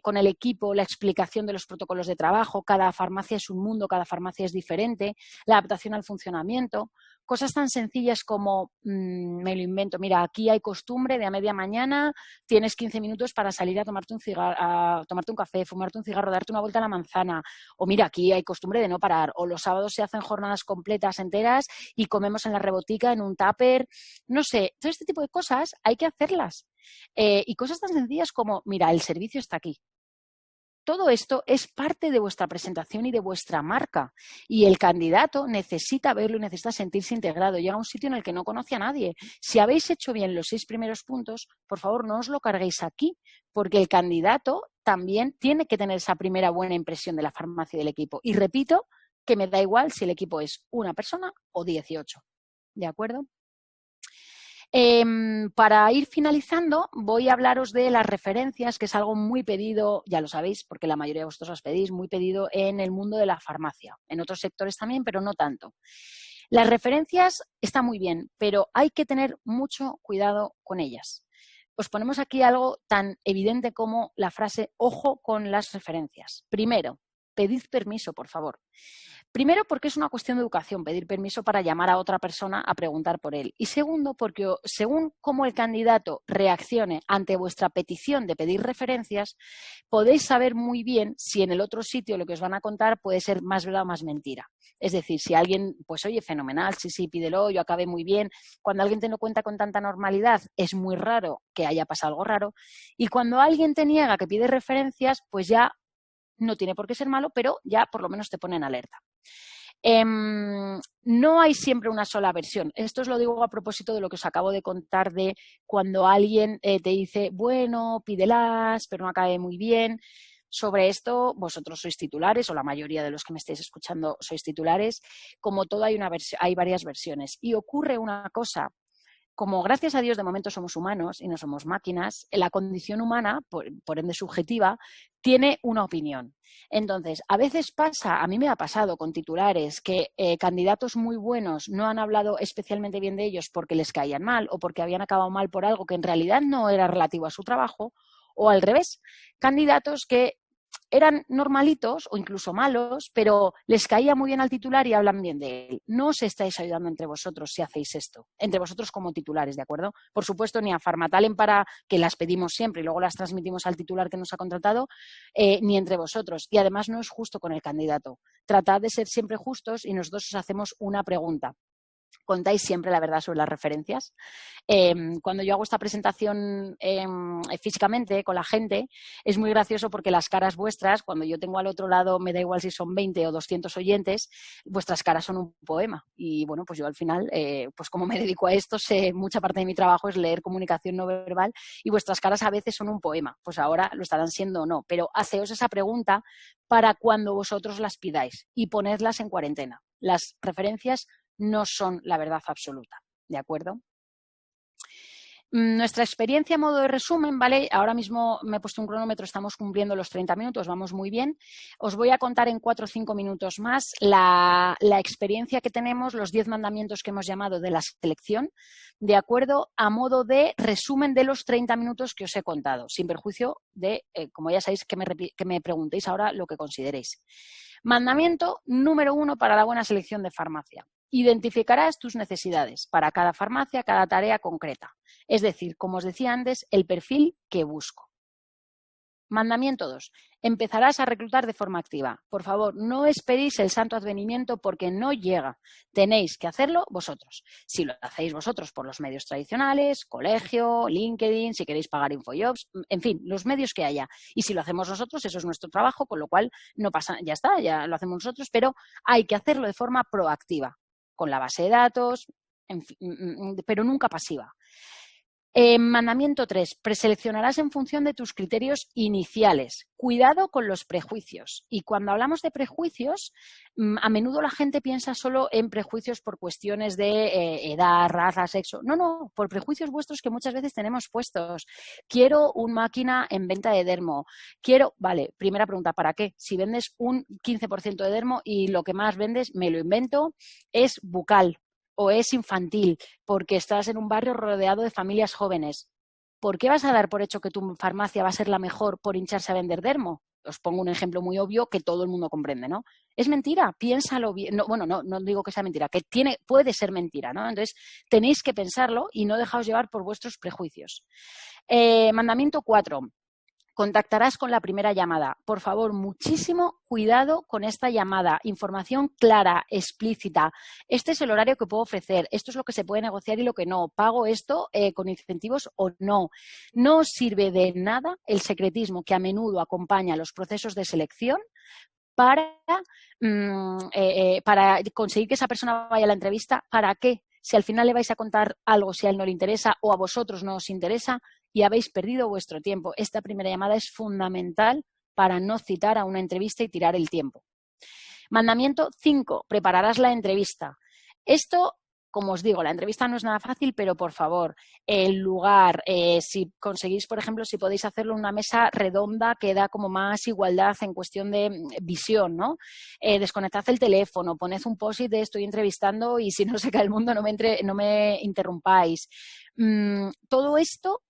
[SPEAKER 2] con el equipo, la explicación de los protocolos de trabajo. Cada farmacia es un mundo, cada farmacia es diferente, la adaptación al funcionamiento. Cosas tan sencillas como, me lo invento, mira, aquí hay costumbre de a media mañana, tienes 15 minutos para salir a tomarte un cigarro, a tomarte un café, fumarte un cigarro, darte una vuelta a la manzana. O mira, aquí hay costumbre de no parar. O los sábados se hacen jornadas completas, enteras, y comemos en la rebotica, en un tupper. No sé, todo este tipo de cosas hay que hacerlas. Y cosas tan sencillas como, mira, el servicio está aquí. Todo esto es parte de vuestra presentación y de vuestra marca. Y el candidato necesita verlo y necesita sentirse integrado. Llega a un sitio en el que no conoce a nadie. Si habéis hecho bien los 6 primeros puntos, por favor, no os lo carguéis aquí, porque el candidato también tiene que tener esa primera buena impresión de la farmacia y del equipo. Y repito que me da igual si el equipo es una persona o 18. ¿De acuerdo? Para ir finalizando, voy a hablaros de las referencias, que es algo muy pedido, ya lo sabéis, porque la mayoría de vosotros las pedís, muy pedido en el mundo de la farmacia. En otros sectores también, pero no tanto. Las referencias están muy bien, pero hay que tener mucho cuidado con ellas. Os ponemos aquí algo tan evidente como la frase «ojo con las referencias». Primero, pedid permiso, por favor. Primero, porque es una cuestión de educación, pedir permiso para llamar a otra persona a preguntar por él. Y segundo, porque según cómo el candidato reaccione ante vuestra petición de pedir referencias, podéis saber muy bien si en el otro sitio lo que os van a contar puede ser más verdad o más mentira. Es decir, si alguien, pues oye, fenomenal, sí, pídelo, yo acabé muy bien. Cuando alguien te lo cuenta con tanta normalidad, es muy raro que haya pasado algo raro. Y cuando alguien te niega que pide referencias, pues ya no tiene por qué ser malo, pero ya por lo menos te pone en alerta. No hay siempre una sola versión. Esto os lo digo a propósito de lo que os acabo de contar de cuando alguien te dice, bueno, pídelas, pero no acabe muy bien. Sobre esto, vosotros sois titulares, o la mayoría de los que me estáis escuchando sois titulares. Como todo, hay varias versiones. Y ocurre una cosa. Como gracias a Dios de momento somos humanos y no somos máquinas, la condición humana, por ende subjetiva, tiene una opinión. Entonces, a veces pasa, a mí me ha pasado con titulares que candidatos muy buenos no han hablado especialmente bien de ellos porque les caían mal o porque habían acabado mal por algo que en realidad no era relativo a su trabajo, o al revés, candidatos que eran normalitos o incluso malos, pero les caía muy bien al titular y hablan bien de él. No os estáis ayudando entre vosotros si hacéis esto, entre vosotros como titulares, ¿de acuerdo? Por supuesto, ni a Farmatalent para que las pedimos siempre y luego las transmitimos al titular que nos ha contratado, ni entre vosotros. Y además no es justo con el candidato. Tratad de ser siempre justos y nosotros os hacemos una pregunta. Contáis siempre la verdad sobre las referencias. Cuando yo hago esta presentación físicamente con la gente, es muy gracioso porque las caras vuestras, cuando yo tengo al otro lado, me da igual si son 20 o 200 oyentes, vuestras caras son un poema. Y bueno, pues yo al final, pues como me dedico a esto, mucha parte de mi trabajo es leer comunicación no verbal y vuestras caras a veces son un poema. Pues ahora lo estarán siendo o no, pero haceos esa pregunta para cuando vosotros las pidáis y ponedlas en cuarentena. Las referencias no son la verdad absoluta, ¿de acuerdo? Nuestra experiencia a modo de resumen, ¿vale? Ahora mismo me he puesto un cronómetro, estamos cumpliendo los 30 minutos, vamos muy bien. Os voy a contar en 4 o 5 minutos más la experiencia que tenemos, los 10 mandamientos que hemos llamado de la selección, de acuerdo a modo de resumen de los 30 minutos que os he contado, sin perjuicio de, como ya sabéis, que me preguntéis ahora lo que consideréis. Mandamiento número 1 para la buena selección de farmacia. Identificarás tus necesidades para cada farmacia, cada tarea concreta. Es decir, como os decía antes, el perfil que busco. Mandamiento 2. empezarás a reclutar de forma activa. Por favor, no esperéis el santo advenimiento porque no llega. Tenéis que hacerlo vosotros. Si lo hacéis vosotros por los medios tradicionales, colegio, LinkedIn, si queréis pagar InfoJobs, en fin, los medios que haya. Y si lo hacemos nosotros, eso es nuestro trabajo, con lo cual no pasa, ya está, ya lo hacemos nosotros, pero hay que hacerlo de forma proactiva, con la base de datos, en fin, pero nunca pasiva. Mandamiento 3. Preseleccionarás en función de tus criterios iniciales. Cuidado con los prejuicios. Y cuando hablamos de prejuicios, a menudo la gente piensa solo en prejuicios por cuestiones de edad, raza, sexo. No, por prejuicios vuestros que muchas veces tenemos puestos. Quiero una máquina en venta de dermo. Vale, primera pregunta, ¿para qué? Si vendes un 15% de dermo y lo que más vendes, me lo invento, es bucal o es infantil, porque estás en un barrio rodeado de familias jóvenes. ¿Por qué vas a dar por hecho que tu farmacia va a ser la mejor por hincharse a vender dermo? Os pongo un ejemplo muy obvio que todo el mundo comprende, ¿no? Es mentira, piénsalo bien. No digo que sea mentira, que puede ser mentira, ¿no? Entonces, tenéis que pensarlo y no dejaos llevar por vuestros prejuicios. Mandamiento 4. Contactarás con la primera llamada. Por favor, muchísimo cuidado con esta llamada. Información clara, explícita. Este es el horario que puedo ofrecer. Esto es lo que se puede negociar y lo que no. ¿Pago esto con incentivos o no? No sirve de nada el secretismo que a menudo acompaña los procesos de selección para conseguir que esa persona vaya a la entrevista. ¿Para qué? Si al final le vais a contar algo, si a él no le interesa o a vosotros no os interesa, y habéis perdido vuestro tiempo. Esta primera llamada es fundamental para no citar a una entrevista y tirar el tiempo. Mandamiento 5. Prepararás la entrevista. Esto, como os digo, la entrevista no es nada fácil, pero por favor, el lugar, si conseguís, por ejemplo, si podéis hacerlo en una mesa redonda que da como más igualdad en cuestión de visión, ¿no? Desconectad el teléfono, poned un post-it de estoy entrevistando y si no se cae el mundo no me interrumpáis. Todo esto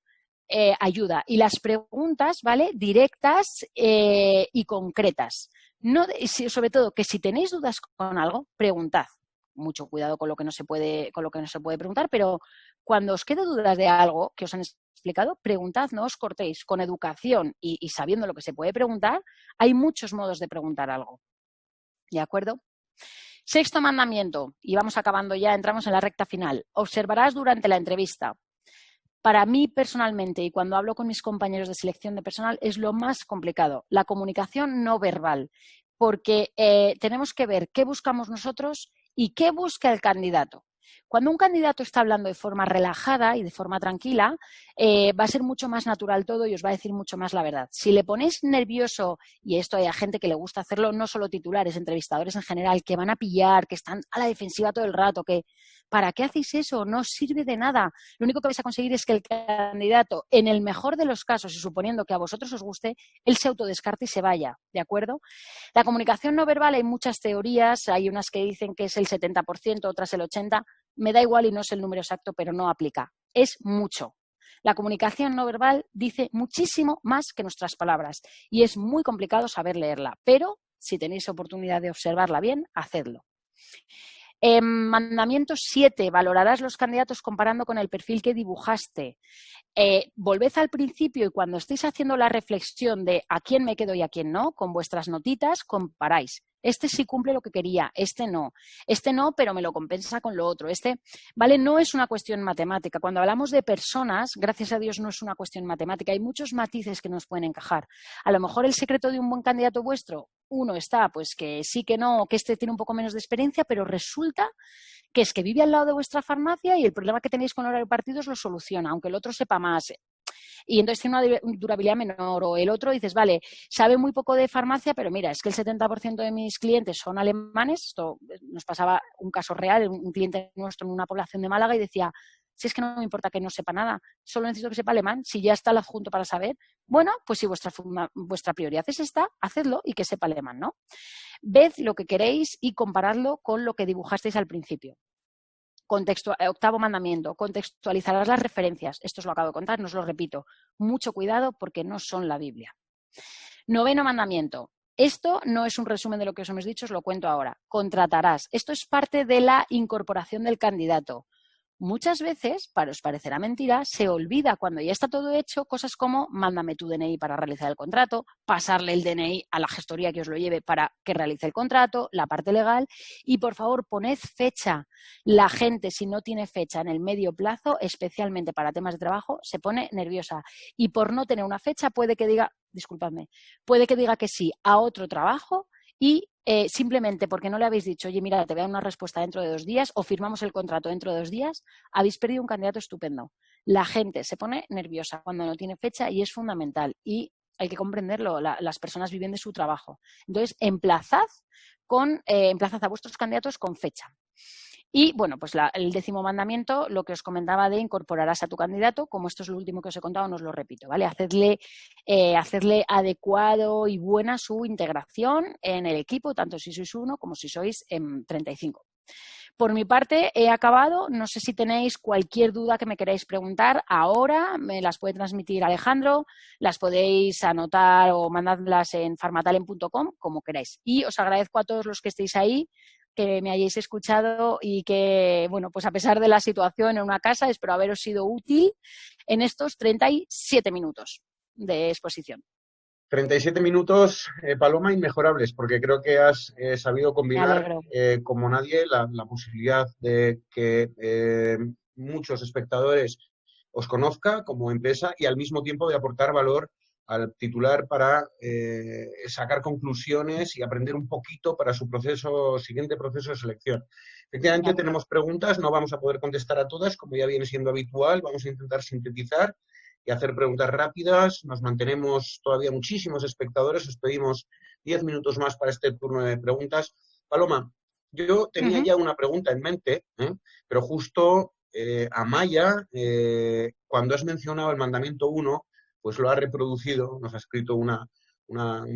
[SPEAKER 2] ayuda. Y las preguntas, ¿vale? Directas y concretas. Sobre todo, que si tenéis dudas con algo, preguntad. Mucho cuidado con lo que no se puede preguntar, pero cuando os quede dudas de algo que os han explicado, preguntad, no os cortéis. Con educación y sabiendo lo que se puede preguntar, hay muchos modos de preguntar algo. ¿De acuerdo? 6º mandamiento, y vamos acabando ya, entramos en la recta final. Observarás durante la entrevista. Para mí personalmente y cuando hablo con mis compañeros de selección de personal es lo más complicado, la comunicación no verbal, porque tenemos que ver qué buscamos nosotros y qué busca el candidato. Cuando un candidato está hablando de forma relajada y de forma tranquila, va a ser mucho más natural todo y os va a decir mucho más la verdad. Si le ponéis nervioso, y esto hay a gente que le gusta hacerlo, no solo titulares, entrevistadores en general, que van a pillar, que están a la defensiva todo el rato, que ¿para qué hacéis eso? No sirve de nada. Lo único que vais a conseguir es que el candidato, en el mejor de los casos, y suponiendo que a vosotros os guste, él se autodescarte y se vaya, ¿de acuerdo? La comunicación no verbal, hay muchas teorías, hay unas que dicen que es el 70%, otras el 80%, me da igual y no es el número exacto, pero no aplica. Es mucho. La comunicación no verbal dice muchísimo más que nuestras palabras y es muy complicado saber leerla, pero si tenéis oportunidad de observarla bien, hacedlo. Mandamiento 7. Valorarás los candidatos comparando con el perfil que dibujaste. Volved al principio y cuando estéis haciendo la reflexión de a quién me quedo y a quién no, con vuestras notitas, comparáis. Este sí cumple lo que quería, este no, pero me lo compensa con lo otro. ¿Vale? No es una cuestión matemática. Cuando hablamos de personas, gracias a Dios no es una cuestión matemática. Hay muchos matices que nos pueden encajar. A lo mejor el secreto de un buen candidato vuestro, uno está, pues que sí, que no, que este tiene un poco menos de experiencia, pero resulta que es que vive al lado de vuestra farmacia y el problema que tenéis con el horario de partidos lo soluciona, aunque el otro sepa más. Y entonces tiene una durabilidad menor. O el otro dices, vale, sabe muy poco de farmacia, pero mira, es que el 70% de mis clientes son alemanes. Esto nos pasaba un caso real, un cliente nuestro en una población de Málaga y decía, si es que no me importa que no sepa nada, solo necesito que sepa alemán, si ya está el adjunto para saber, bueno, pues si vuestra prioridad es esta, hacedlo y que sepa alemán, ¿no? Ved lo que queréis y comparadlo con lo que dibujasteis al principio. 8º mandamiento, contextualizarás las referencias. Esto os lo acabo de contar, no os lo repito. Mucho cuidado porque no son la Biblia. 9º mandamiento. Esto no es un resumen de lo que os hemos dicho, os lo cuento ahora. Contratarás. Esto es parte de la incorporación del candidato. muchas veces, os parecerá mentira, se olvida cuando ya está todo hecho cosas como mándame tu DNI para realizar el contrato, pasarle el DNI a la gestoría que os lo lleve para que realice el contrato, la parte legal y por favor poned fecha. La gente si no tiene fecha en el medio plazo, especialmente para temas de trabajo, se pone nerviosa y por no tener una fecha puede que diga que sí a otro trabajo y simplemente porque no le habéis dicho, oye, mira, te voy a dar una respuesta dentro de 2 días o firmamos el contrato dentro de 2 días, habéis perdido un candidato estupendo. La gente se pone nerviosa cuando no tiene fecha y es fundamental y hay que comprenderlo, las personas viven de su trabajo. Entonces, emplazad a vuestros candidatos con fecha. Y, bueno, pues el 10º mandamiento, lo que os comentaba de incorporarás a tu candidato, como esto es lo último que os he contado, no os lo repito, ¿vale? Hacedle adecuado y buena su integración en el equipo, tanto si sois 1 como si sois 35. Por mi parte, he acabado. No sé si tenéis cualquier duda que me queráis preguntar ahora, me las puede transmitir Alejandro, las podéis anotar o mandadlas en farmatalen.com, como queráis. Y os agradezco a todos los que estéis ahí, que me hayáis escuchado y que, bueno, pues a pesar de la situación en una casa, espero haberos sido útil en estos 37 minutos de exposición.
[SPEAKER 1] 37 minutos, Paloma, inmejorables, porque creo que has sabido combinar como nadie la posibilidad de que muchos espectadores os conozca como empresa y al mismo tiempo de aportar valor al titular para sacar conclusiones y aprender un poquito para su siguiente proceso de selección. Efectivamente, tenemos preguntas, no vamos a poder contestar a todas, como ya viene siendo habitual, vamos a intentar sintetizar y hacer preguntas rápidas. Nos mantenemos todavía muchísimos espectadores, os pedimos 10 minutos más para este turno de preguntas. Paloma, yo tenía ya una pregunta en mente, pero justo Amaya, cuando has mencionado el mandamiento 1, pues lo ha reproducido, nos ha escrito un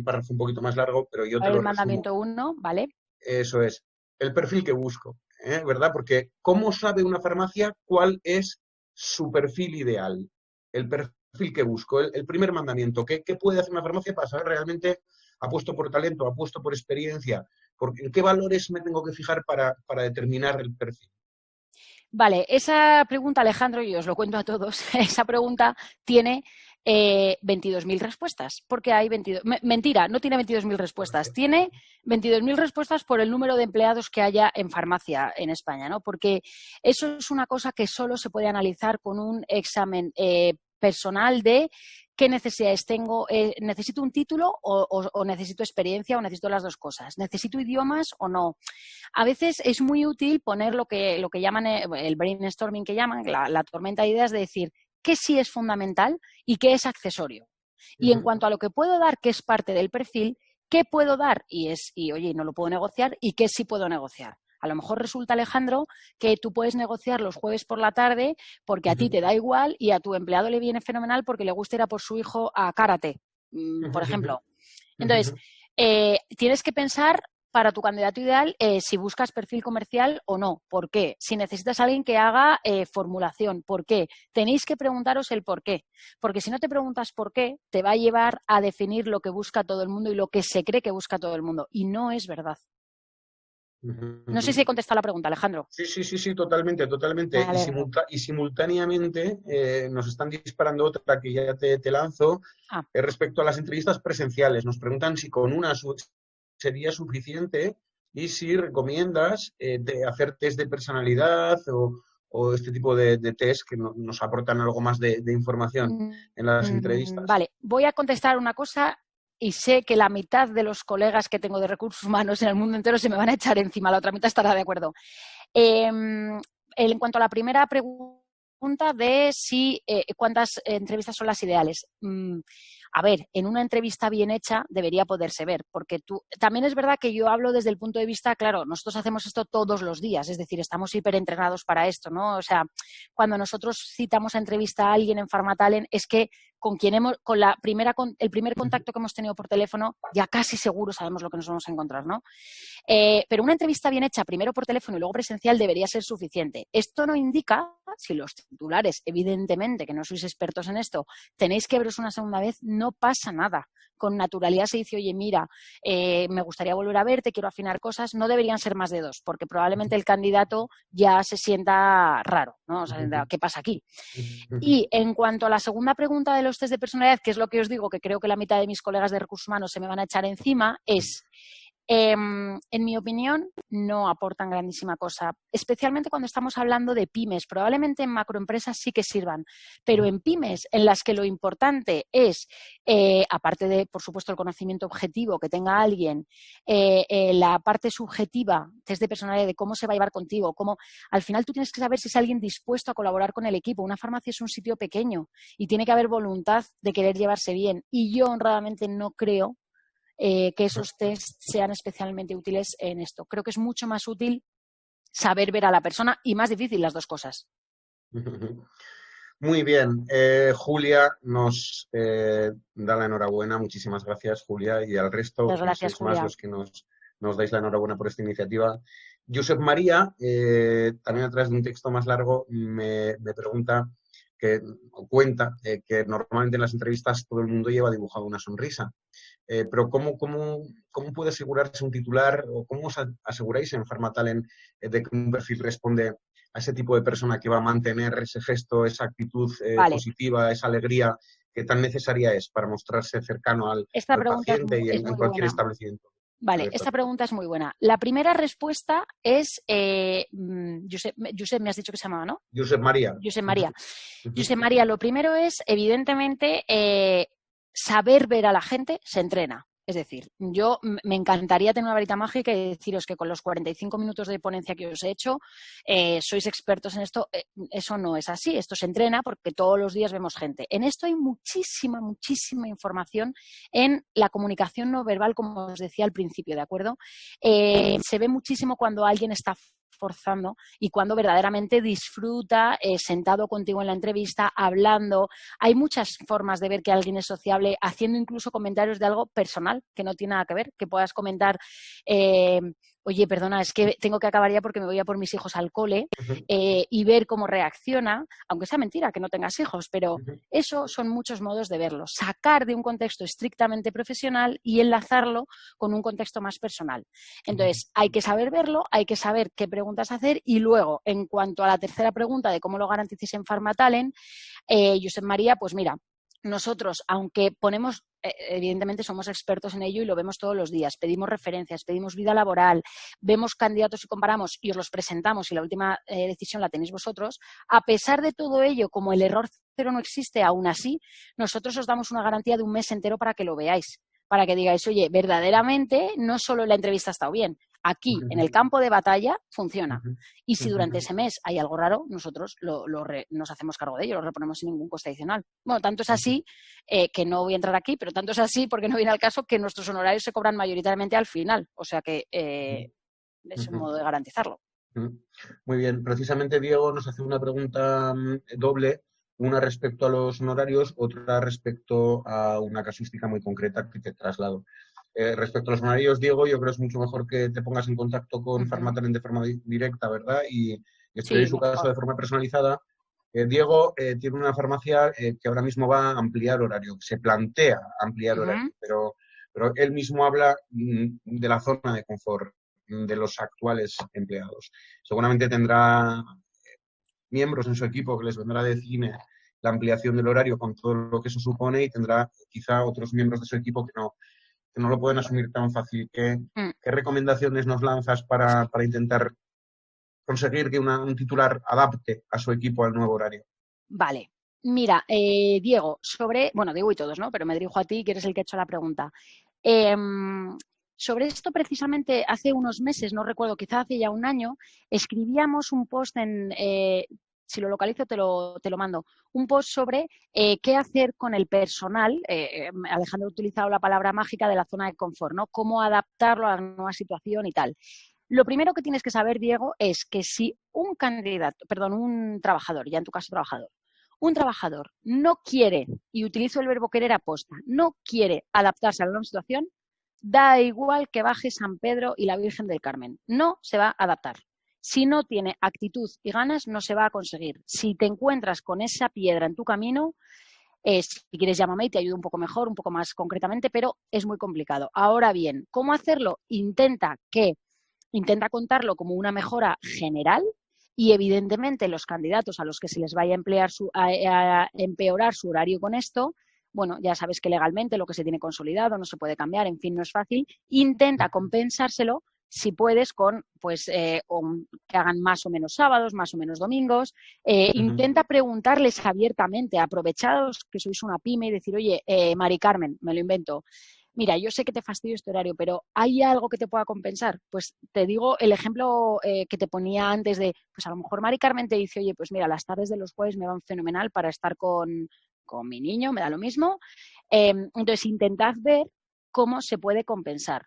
[SPEAKER 1] párrafo un poquito más largo, pero yo te lo resumo.
[SPEAKER 2] El mandamiento 1, ¿vale?
[SPEAKER 1] Eso es, el perfil que busco, ¿verdad? Porque ¿cómo sabe una farmacia cuál es su perfil ideal? El perfil que busco, el primer mandamiento. ¿Qué puede hacer una farmacia para saber realmente apuesto por talento, apuesto por experiencia? ¿En qué valores me tengo que fijar para determinar el perfil?
[SPEAKER 2] Vale, esa pregunta, Alejandro, y os lo cuento a todos, esa pregunta tiene 22.000 respuestas, porque hay 22... Mentira, no tiene 22.000 respuestas, tiene 22.000 respuestas por el número de empleados que haya en farmacia en España, ¿no? Porque eso es una cosa que solo se puede analizar con un examen personal de qué necesidades tengo, necesito un título o necesito experiencia o necesito las dos cosas, necesito idiomas o no. A veces es muy útil poner lo que llaman el brainstorming, que llaman la tormenta de ideas, de decir qué sí es fundamental y qué es accesorio. Y en cuanto a lo que puedo dar, que es parte del perfil, qué puedo dar y oye, no lo puedo negociar, y qué sí puedo negociar. A lo mejor resulta, Alejandro, que tú puedes negociar los jueves por la tarde porque a ti te da igual y a tu empleado le viene fenomenal porque le gusta ir a por su hijo a karate, por ejemplo. Entonces, tienes que pensar para tu candidato ideal si buscas perfil comercial o no. ¿Por qué? Si necesitas a alguien que haga formulación. ¿Por qué? Tenéis que preguntaros el por qué. Porque si no te preguntas por qué, te va a llevar a definir lo que busca todo el mundo y lo que se cree que busca todo el mundo. Y no es verdad. No sé si he contestado la pregunta, Alejandro.
[SPEAKER 1] Sí, totalmente. Y simultáneamente nos están disparando otra que ya te lanzo respecto a las entrevistas presenciales. Nos preguntan si con una sería suficiente y si recomiendas hacer test de personalidad o este tipo de test que nos aportan algo más de información en las entrevistas.
[SPEAKER 2] Vale, voy a contestar una cosa. Y sé que la mitad de los colegas que tengo de recursos humanos en el mundo entero se me van a echar encima, la otra mitad estará de acuerdo. En cuanto a la primera pregunta de cuántas entrevistas son las ideales. A ver, en una entrevista bien hecha debería poderse ver, porque también es verdad que yo hablo desde el punto de vista, claro, nosotros hacemos esto todos los días, es decir, estamos hiperentrenados para esto, ¿no? O sea, cuando nosotros citamos a entrevista a alguien en Farmatalen es que con quien el primer contacto que hemos tenido por teléfono, ya casi seguro sabemos lo que nos vamos a encontrar, ¿no? Pero una entrevista bien hecha, primero por teléfono y luego presencial, debería ser suficiente. Esto no indica, si los titulares, evidentemente, que no sois expertos en esto, tenéis que veros una segunda vez, no pasa nada. Con naturalidad se dice, oye, mira, me gustaría volver a verte, quiero afinar cosas. No deberían ser más de 2, porque probablemente el candidato ya se sienta raro, ¿no? O sea, ¿qué pasa aquí? Y en cuanto a la segunda pregunta de los test de personalidad, que es lo que os digo, que creo que la mitad de mis colegas de recursos humanos se me van a echar encima, es... en mi opinión, no aportan grandísima cosa, especialmente cuando estamos hablando de pymes. Probablemente en macroempresas sí que sirvan, pero en pymes, en las que lo importante es, aparte de, por supuesto, el conocimiento objetivo que tenga alguien, la parte subjetiva, test de personalidad, de cómo se va a llevar contigo, cómo, al final tú tienes que saber si es alguien dispuesto a colaborar con el equipo. Una farmacia es un sitio pequeño y tiene que haber voluntad de querer llevarse bien. Y yo, honradamente, no creo que esos tests sean especialmente útiles en esto. Creo que es mucho más útil saber ver a la persona y más difícil las dos cosas.
[SPEAKER 1] Muy bien. Julia nos da la enhorabuena. Muchísimas gracias, Julia. Y al resto,
[SPEAKER 2] Muchas gracias,
[SPEAKER 1] sois
[SPEAKER 2] Julia.
[SPEAKER 1] más los que nos dais la enhorabuena por esta iniciativa. Josep María, también a través de un texto más largo, me pregunta cuenta que normalmente en las entrevistas todo el mundo lleva dibujado una sonrisa. Pero ¿cómo puede asegurarse un titular o cómo os aseguráis en Pharmatalent de que un perfil responde a ese tipo de persona que va a mantener ese gesto, esa actitud positiva, esa alegría que tan necesaria es para mostrarse cercano al paciente y en cualquier establecimiento?
[SPEAKER 2] Vale, esta pregunta es muy buena. La primera respuesta es, Josep, me has dicho que se llamaba, ¿no?
[SPEAKER 1] Josep María.
[SPEAKER 2] Josep María. Josep María, lo primero es, evidentemente, saber ver a la gente se entrena. Es decir, yo me encantaría tener una varita mágica y deciros que con los 45 minutos de ponencia que os he hecho sois expertos en esto. Eso no es así. Esto se entrena porque todos los días vemos gente. En esto hay muchísima información en la comunicación no verbal, como os decía al principio, ¿de acuerdo? Se ve muchísimo cuando alguien está forzando y cuando verdaderamente disfruta sentado contigo en la entrevista, hablando. Hay muchas formas de ver que alguien es sociable, haciendo incluso comentarios de algo personal que no tiene nada que ver, que puedas comentar oye, perdona, es que tengo que acabar ya porque me voy a por mis hijos al cole, y ver cómo reacciona, aunque sea mentira que no tengas hijos, pero eso son muchos modos de verlo. Sacar de un contexto estrictamente profesional y enlazarlo con un contexto más personal. Entonces, hay que saber verlo, hay que saber qué preguntas hacer y luego, en cuanto a la tercera pregunta de cómo lo garanticéis en Pharmatalent, Josep María, pues mira, nosotros, aunque ponemos, evidentemente somos expertos en ello y lo vemos todos los días, pedimos referencias, pedimos vida laboral, vemos candidatos y comparamos y os los presentamos y la última decisión la tenéis vosotros, a pesar de todo ello, como el error cero no existe, aún así, nosotros os damos una garantía de un mes entero para que lo veáis, para que digáis, oye, verdaderamente no solo la entrevista ha estado bien, aquí, en el campo de batalla, funciona. Y si durante ese mes hay algo raro, nosotros nos hacemos cargo de ello, lo reponemos sin ningún coste adicional. Bueno, tanto es así, que no voy a entrar aquí, pero tanto es así, porque no viene al caso, que nuestros honorarios se cobran mayoritariamente al final. O sea que es un modo de garantizarlo.
[SPEAKER 1] Muy bien. Precisamente Diego nos hace una pregunta doble, una respecto a los honorarios, otra respecto a una casuística muy concreta que te traslado. Respecto a los honorarios, Diego, yo creo que es mucho mejor que te pongas en contacto con Pharmatalent de forma directa, ¿verdad? Y estudiar su caso de forma personalizada. Diego tiene una farmacia que ahora mismo va a ampliar horario, se plantea ampliar horario, pero él mismo habla de la zona de confort de los actuales empleados. Seguramente tendrá miembros en su equipo que les vendrá de cine la ampliación del horario con todo lo que eso supone y tendrá quizá otros miembros de su equipo que no lo pueden asumir tan fácil. ¿Qué recomendaciones nos lanzas para intentar conseguir que un titular adapte a su equipo al nuevo horario?
[SPEAKER 2] Vale. Mira, Diego, Diego y todos, ¿no? Pero me dirijo a ti, que eres el que ha hecho la pregunta. Sobre esto precisamente hace unos meses, no recuerdo, quizá hace ya un año, escribíamos un post si lo localizo te lo mando, un post sobre qué hacer con el personal. Alejandro ha utilizado la palabra mágica de la zona de confort, ¿no? Cómo adaptarlo a la nueva situación y tal. Lo primero que tienes que saber, Diego, es que si un trabajador, ya en tu caso trabajador, un trabajador no quiere, y utilizo el verbo querer aposta, no quiere adaptarse a la nueva situación, da igual que baje San Pedro y la Virgen del Carmen. No se va a adaptar. Si no tiene actitud y ganas, no se va a conseguir. Si te encuentras con esa piedra en tu camino, si quieres llámame y te ayudo un poco mejor, un poco más concretamente, pero es muy complicado. Ahora bien, ¿cómo hacerlo? Intenta contarlo como una mejora general y evidentemente los candidatos a los que se les vaya a empeorar su horario con esto, bueno, ya sabes que legalmente lo que se tiene consolidado no se puede cambiar, en fin, no es fácil. Intenta compensárselo si puedes con que hagan más o menos sábados, más o menos domingos. Intenta preguntarles abiertamente, aprovechados que sois una pyme, y decir, oye, Mari Carmen, me lo invento, mira, yo sé que te fastidio este horario, pero ¿hay algo que te pueda compensar? Pues te digo el ejemplo que te ponía antes de, pues a lo mejor Mari Carmen te dice, oye, pues mira, las tardes de los jueves me van fenomenal para estar con mi niño, me da lo mismo. Entonces, intentad ver cómo se puede compensar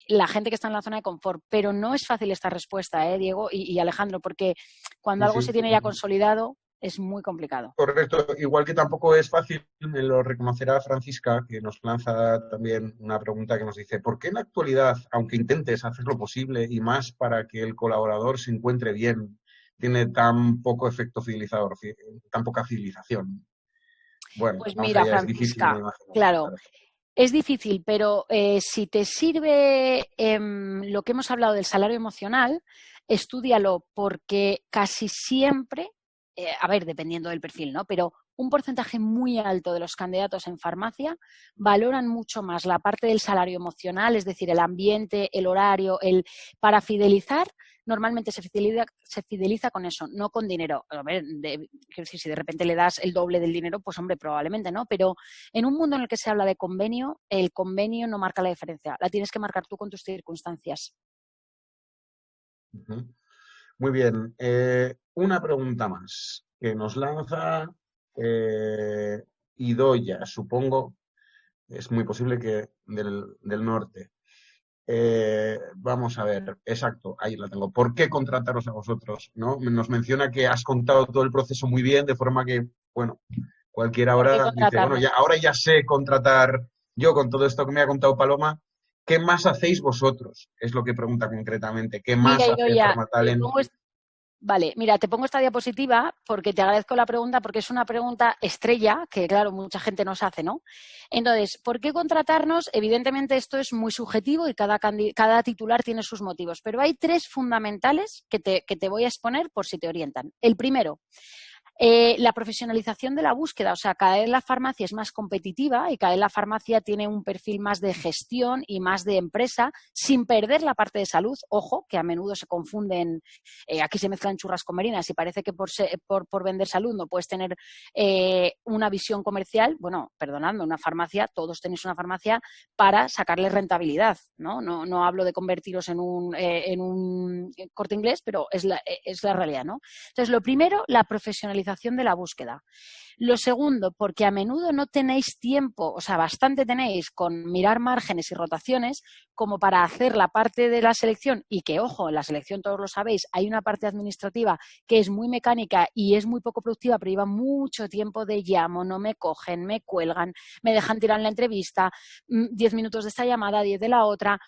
[SPEAKER 2] la gente que está en la zona de confort, pero no es fácil esta respuesta, Diego y Alejandro, porque cuando algo se tiene ya consolidado es muy complicado.
[SPEAKER 1] Correcto, igual que tampoco es fácil, me lo reconocerá Francisca, que nos lanza también una pregunta que nos dice, ¿por qué en la actualidad, aunque intentes hacer lo posible y más para que el colaborador se encuentre bien, tiene tan poco efecto fidelizador, tan poca fidelización? Bueno,
[SPEAKER 2] pues mira, Francisca, claro, es difícil, pero si te sirve lo que hemos hablado del salario emocional, estúdialo, porque casi siempre, a ver, dependiendo del perfil, ¿no? Pero un porcentaje muy alto de los candidatos en farmacia valoran mucho más la parte del salario emocional, es decir, el ambiente, el horario, para fidelizar. Normalmente se fideliza con eso, no con dinero. A ver, si de repente le das el doble del dinero, pues hombre, probablemente no. Pero en un mundo en el que se habla de convenio, el convenio no marca la diferencia. La tienes que marcar tú con tus circunstancias.
[SPEAKER 1] Muy bien. Una pregunta más que nos lanza Idoya, supongo. Es muy posible que del norte. Vamos a ver, exacto, ahí la tengo. ¿Por qué contrataros a vosotros? ¿No? Nos menciona que has contado todo el proceso muy bien, de forma que, bueno, cualquiera ahora dice, bueno, ahora ya sé contratar yo con todo esto que me ha contado Paloma. ¿Qué más hacéis vosotros? Es lo que pregunta concretamente. ¿Qué más hace Farmatalent?
[SPEAKER 2] Vale, mira, te pongo esta diapositiva porque te agradezco la pregunta, porque es una pregunta estrella que, claro, mucha gente nos hace, ¿no? Entonces, ¿por qué contratarnos? Evidentemente esto es muy subjetivo y cada titular tiene sus motivos, pero hay 3 fundamentales que te voy a exponer por si te orientan. El primero, la profesionalización de la búsqueda, o sea, cada vez la farmacia es más competitiva y cada vez la farmacia tiene un perfil más de gestión y más de empresa, sin perder la parte de salud. Ojo, que a menudo se confunden, aquí se mezclan churras con merinas y parece que por vender salud no puedes tener una visión comercial. Bueno, perdonadme, una farmacia, todos tenéis una farmacia para sacarle rentabilidad, ¿no? No hablo de convertiros en un Corte Inglés, pero es la realidad, ¿no? Entonces, lo primero, la profesionalización de la búsqueda. Lo segundo, porque a menudo no tenéis tiempo, o sea, bastante tenéis con mirar márgenes y rotaciones como para hacer la parte de la selección, y que, ojo, en la selección todos lo sabéis, hay una parte administrativa que es muy mecánica y es muy poco productiva, pero lleva mucho tiempo de llamo, no me cogen, me cuelgan, me dejan tirar en la entrevista, 10 minutos de esta llamada, 10 de la otra.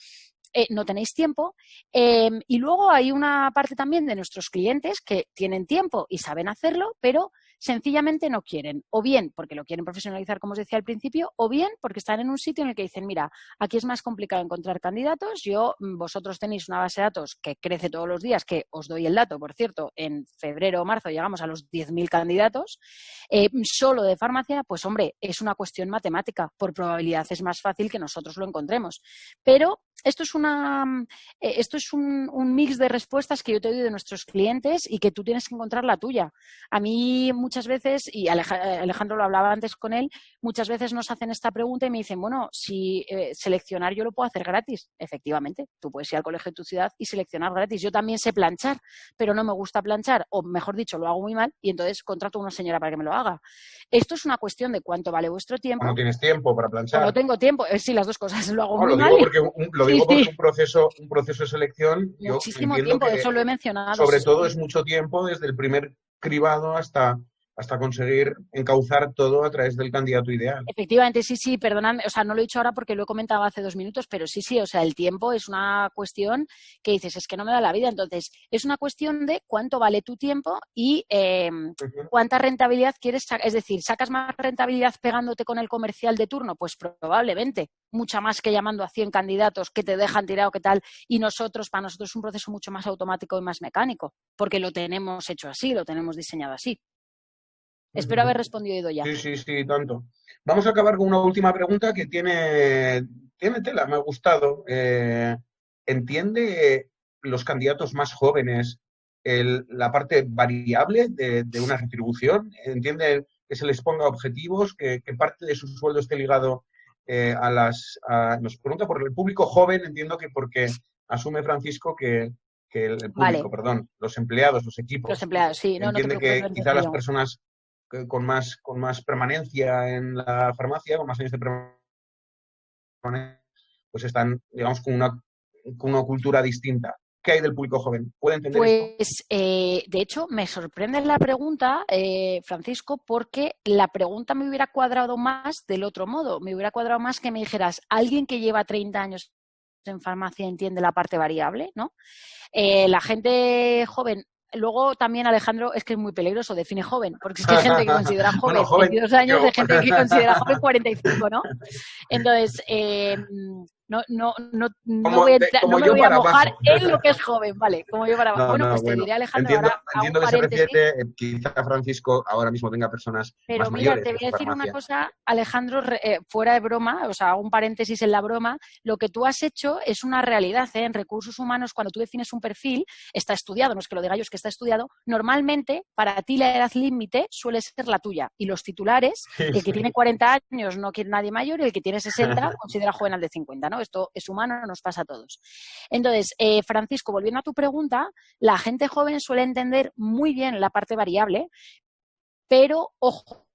[SPEAKER 2] No tenéis tiempo. Y luego hay una parte también de nuestros clientes que tienen tiempo y saben hacerlo, pero sencillamente no quieren. O bien porque lo quieren profesionalizar, como os decía al principio, o bien porque están en un sitio en el que dicen, mira, aquí es más complicado encontrar candidatos. Vosotros tenéis una base de datos que crece todos los días, que os doy el dato, por cierto, en febrero o marzo llegamos a los 10.000 candidatos. Solo de farmacia, pues hombre, es una cuestión matemática. Por probabilidad es más fácil que nosotros lo encontremos. Pero esto es un mix de respuestas que yo te doy de nuestros clientes y que tú tienes que encontrar la tuya. A mí muchas veces, y Alejandro lo hablaba antes con él, muchas veces nos hacen esta pregunta y me dicen, bueno, si seleccionar yo lo puedo hacer gratis. Efectivamente, tú puedes ir al colegio de tu ciudad y seleccionar gratis. Yo también sé planchar, pero no me gusta planchar, o mejor dicho, lo hago muy mal y entonces contrato a una señora para que me lo haga. Esto es una cuestión de cuánto vale vuestro tiempo.
[SPEAKER 1] ¿No tienes tiempo para planchar?
[SPEAKER 2] No tengo tiempo. Sí, las dos cosas. Lo hago muy
[SPEAKER 1] lo
[SPEAKER 2] mal.
[SPEAKER 1] Lo digo porque un proceso de selección,
[SPEAKER 2] muchísimo
[SPEAKER 1] yo entiendo
[SPEAKER 2] tiempo,
[SPEAKER 1] que
[SPEAKER 2] eso lo he mencionado.
[SPEAKER 1] sobre todo es mucho tiempo, desde el primer cribado hasta hasta conseguir encauzar todo a través del candidato ideal.
[SPEAKER 2] Efectivamente, sí, perdóname, o sea, no lo he dicho ahora porque lo he comentado hace 2 minutos, pero sí, o sea, el tiempo es una cuestión que dices, es que no me da la vida, entonces es una cuestión de cuánto vale tu tiempo y cuánta rentabilidad quieres sacar, es decir, ¿sacas más rentabilidad pegándote con el comercial de turno? Pues probablemente, mucha más que llamando a 100 candidatos que te dejan tirado, ¿qué tal? Y para nosotros es un proceso mucho más automático y más mecánico, porque lo tenemos hecho así, lo tenemos diseñado así. Espero haber respondido ya.
[SPEAKER 1] Sí, tanto. Vamos a acabar con una última pregunta que tiene tela, me ha gustado. ¿Entiende los candidatos más jóvenes la parte variable de una retribución? ¿Entiende que se les ponga objetivos, que parte de su sueldo esté ligado nos pregunta por el público joven, entiendo que porque asume Francisco que el público,
[SPEAKER 2] Vale.
[SPEAKER 1] Perdón, los empleados, los equipos.
[SPEAKER 2] Los empleados, sí, no te
[SPEAKER 1] Entiende
[SPEAKER 2] preocupes,
[SPEAKER 1] que quizá las personas con más permanencia en la farmacia, con más años de permanencia, pues están, digamos, con una cultura distinta. ¿Qué hay del público joven? ¿Puede entender esto?
[SPEAKER 2] Pues, de hecho, me sorprende la pregunta, Francisco, porque la pregunta me hubiera cuadrado más del otro modo. Me hubiera cuadrado más que me dijeras, alguien que lleva 30 años en farmacia entiende la parte variable, ¿no? La gente joven. Luego también, Alejandro, es que es muy peligroso, define joven, porque es que hay gente que considera joven,
[SPEAKER 1] bueno, joven
[SPEAKER 2] 22 años,
[SPEAKER 1] yo.
[SPEAKER 2] hay gente que considera joven 45, ¿no? Entonces, no me voy a mojar
[SPEAKER 1] abajo.
[SPEAKER 2] en lo que es joven, vale, como yo para abajo. Bueno, pues te diré, Alejandro,
[SPEAKER 1] entiendo que se refiere, quizá Francisco ahora mismo tenga personas
[SPEAKER 2] pero
[SPEAKER 1] más
[SPEAKER 2] mira,
[SPEAKER 1] mayores.
[SPEAKER 2] te voy a decir una cosa, Alejandro, fuera de broma, o sea, hago un paréntesis en la broma, lo que tú has hecho es una realidad, ¿eh? En recursos humanos, cuando tú defines un perfil, está estudiado, no es que lo diga yo, es que está estudiado, normalmente para ti la edad límite suele ser la tuya, y los titulares, el que tiene 40 años no quiere nadie mayor, y el que tiene 60 considera joven al de 50, ¿no? Esto es humano, nos pasa a todos. Entonces, Francisco, volviendo a tu pregunta, la gente joven suele entender muy bien la parte variable, pero ojo,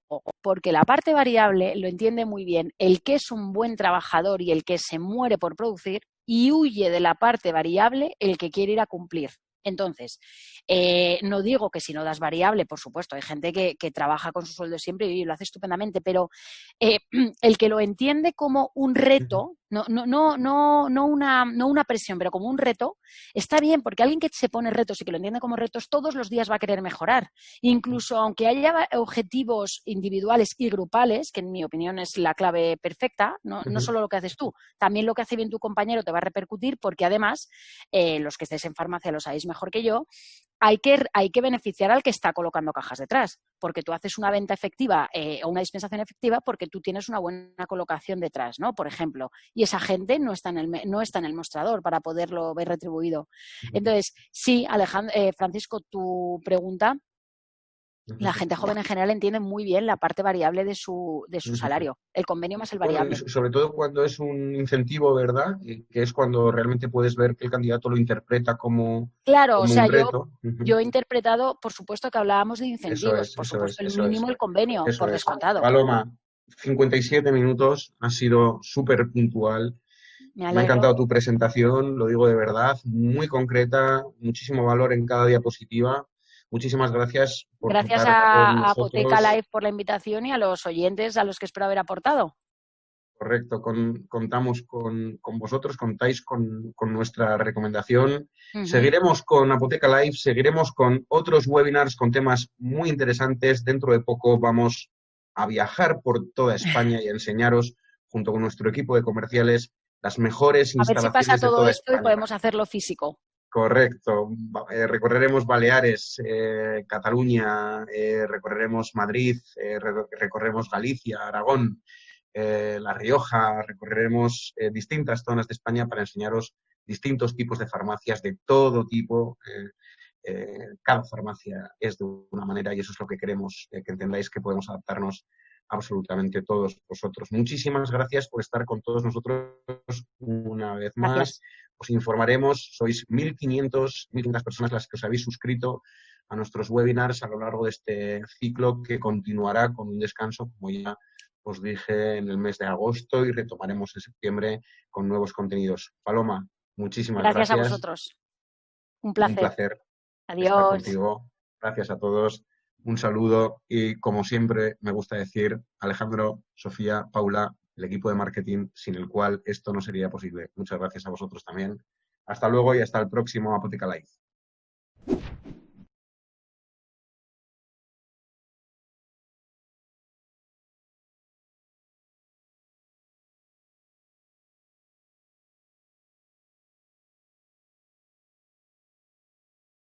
[SPEAKER 2] porque la parte variable lo entiende muy bien el que es un buen trabajador y el que se muere por producir, y huye de la parte variable el que quiere ir a cumplir. Entonces, no digo que si no das variable, por supuesto, hay gente que trabaja con su sueldo siempre y lo hace estupendamente, pero el que lo entiende como un reto, no una presión, pero como un reto, está bien, porque alguien que se pone retos y que lo entiende como retos todos los días va a querer mejorar. Incluso aunque haya objetivos individuales y grupales, que en mi opinión es la clave perfecta, no solo lo que haces tú, también lo que hace bien tu compañero te va a repercutir, porque además, los que estéis en farmacia lo sabéis mejor que yo, hay que beneficiar al que está colocando cajas detrás, porque tú haces una venta efectiva o una dispensación efectiva porque tú tienes una buena colocación detrás, ¿no? Por ejemplo, y esa gente no está en el mostrador para poderlo ver retribuido. Entonces, sí, Francisco, tu pregunta, la gente joven en general entiende muy bien la parte variable de su salario, el convenio más el variable.
[SPEAKER 1] Bueno, y sobre todo cuando es un incentivo, ¿verdad? Que es cuando realmente puedes ver que el candidato lo interpreta como,
[SPEAKER 2] claro,
[SPEAKER 1] como
[SPEAKER 2] o sea,
[SPEAKER 1] un reto.
[SPEAKER 2] yo he interpretado, por supuesto que hablábamos de incentivos, por supuesto el mínimo, el convenio, por descontado.
[SPEAKER 1] Paloma, 57 minutos, has sido súper puntual. Me ha encantado tu presentación, lo digo de verdad, muy concreta, muchísimo valor en cada diapositiva. Muchísimas gracias por
[SPEAKER 2] Gracias a Apoteca Live por la invitación y a los oyentes a los que espero haber aportado.
[SPEAKER 1] Correcto, contamos con vosotros, contáis con nuestra recomendación. Seguiremos con Apoteca Live, seguiremos con otros webinars con temas muy interesantes. Dentro de poco vamos a viajar por toda España y a enseñaros, junto con nuestro equipo de comerciales, las mejores instalaciones de toda España. A ver si pasa todo esto
[SPEAKER 2] y podemos hacerlo físico.
[SPEAKER 1] Correcto. Recorreremos Baleares, Cataluña, recorreremos Madrid, recorreremos Galicia, Aragón, La Rioja, recorreremos distintas zonas de España para enseñaros distintos tipos de farmacias de todo tipo. Cada farmacia es de una manera y eso es lo que queremos, que entendáis que podemos adaptarnos absolutamente todos vosotros. Muchísimas gracias por estar con todos nosotros una vez más. Gracias. Os informaremos, sois 1.500 personas las que os habéis suscrito a nuestros webinars a lo largo de este ciclo que continuará con un descanso, como ya os dije, en el mes de agosto y retomaremos en septiembre con nuevos contenidos. Paloma, muchísimas gracias.
[SPEAKER 2] Gracias a vosotros. Un placer.
[SPEAKER 1] Un placer.
[SPEAKER 2] Adiós.
[SPEAKER 1] Estar contigo. Gracias a todos. Un saludo y, como siempre, me gusta decir, Alejandro, Sofía, Paula, el equipo de marketing, sin el cual esto no sería posible. Muchas gracias a vosotros también. Hasta luego y hasta el próximo Apoteca Live.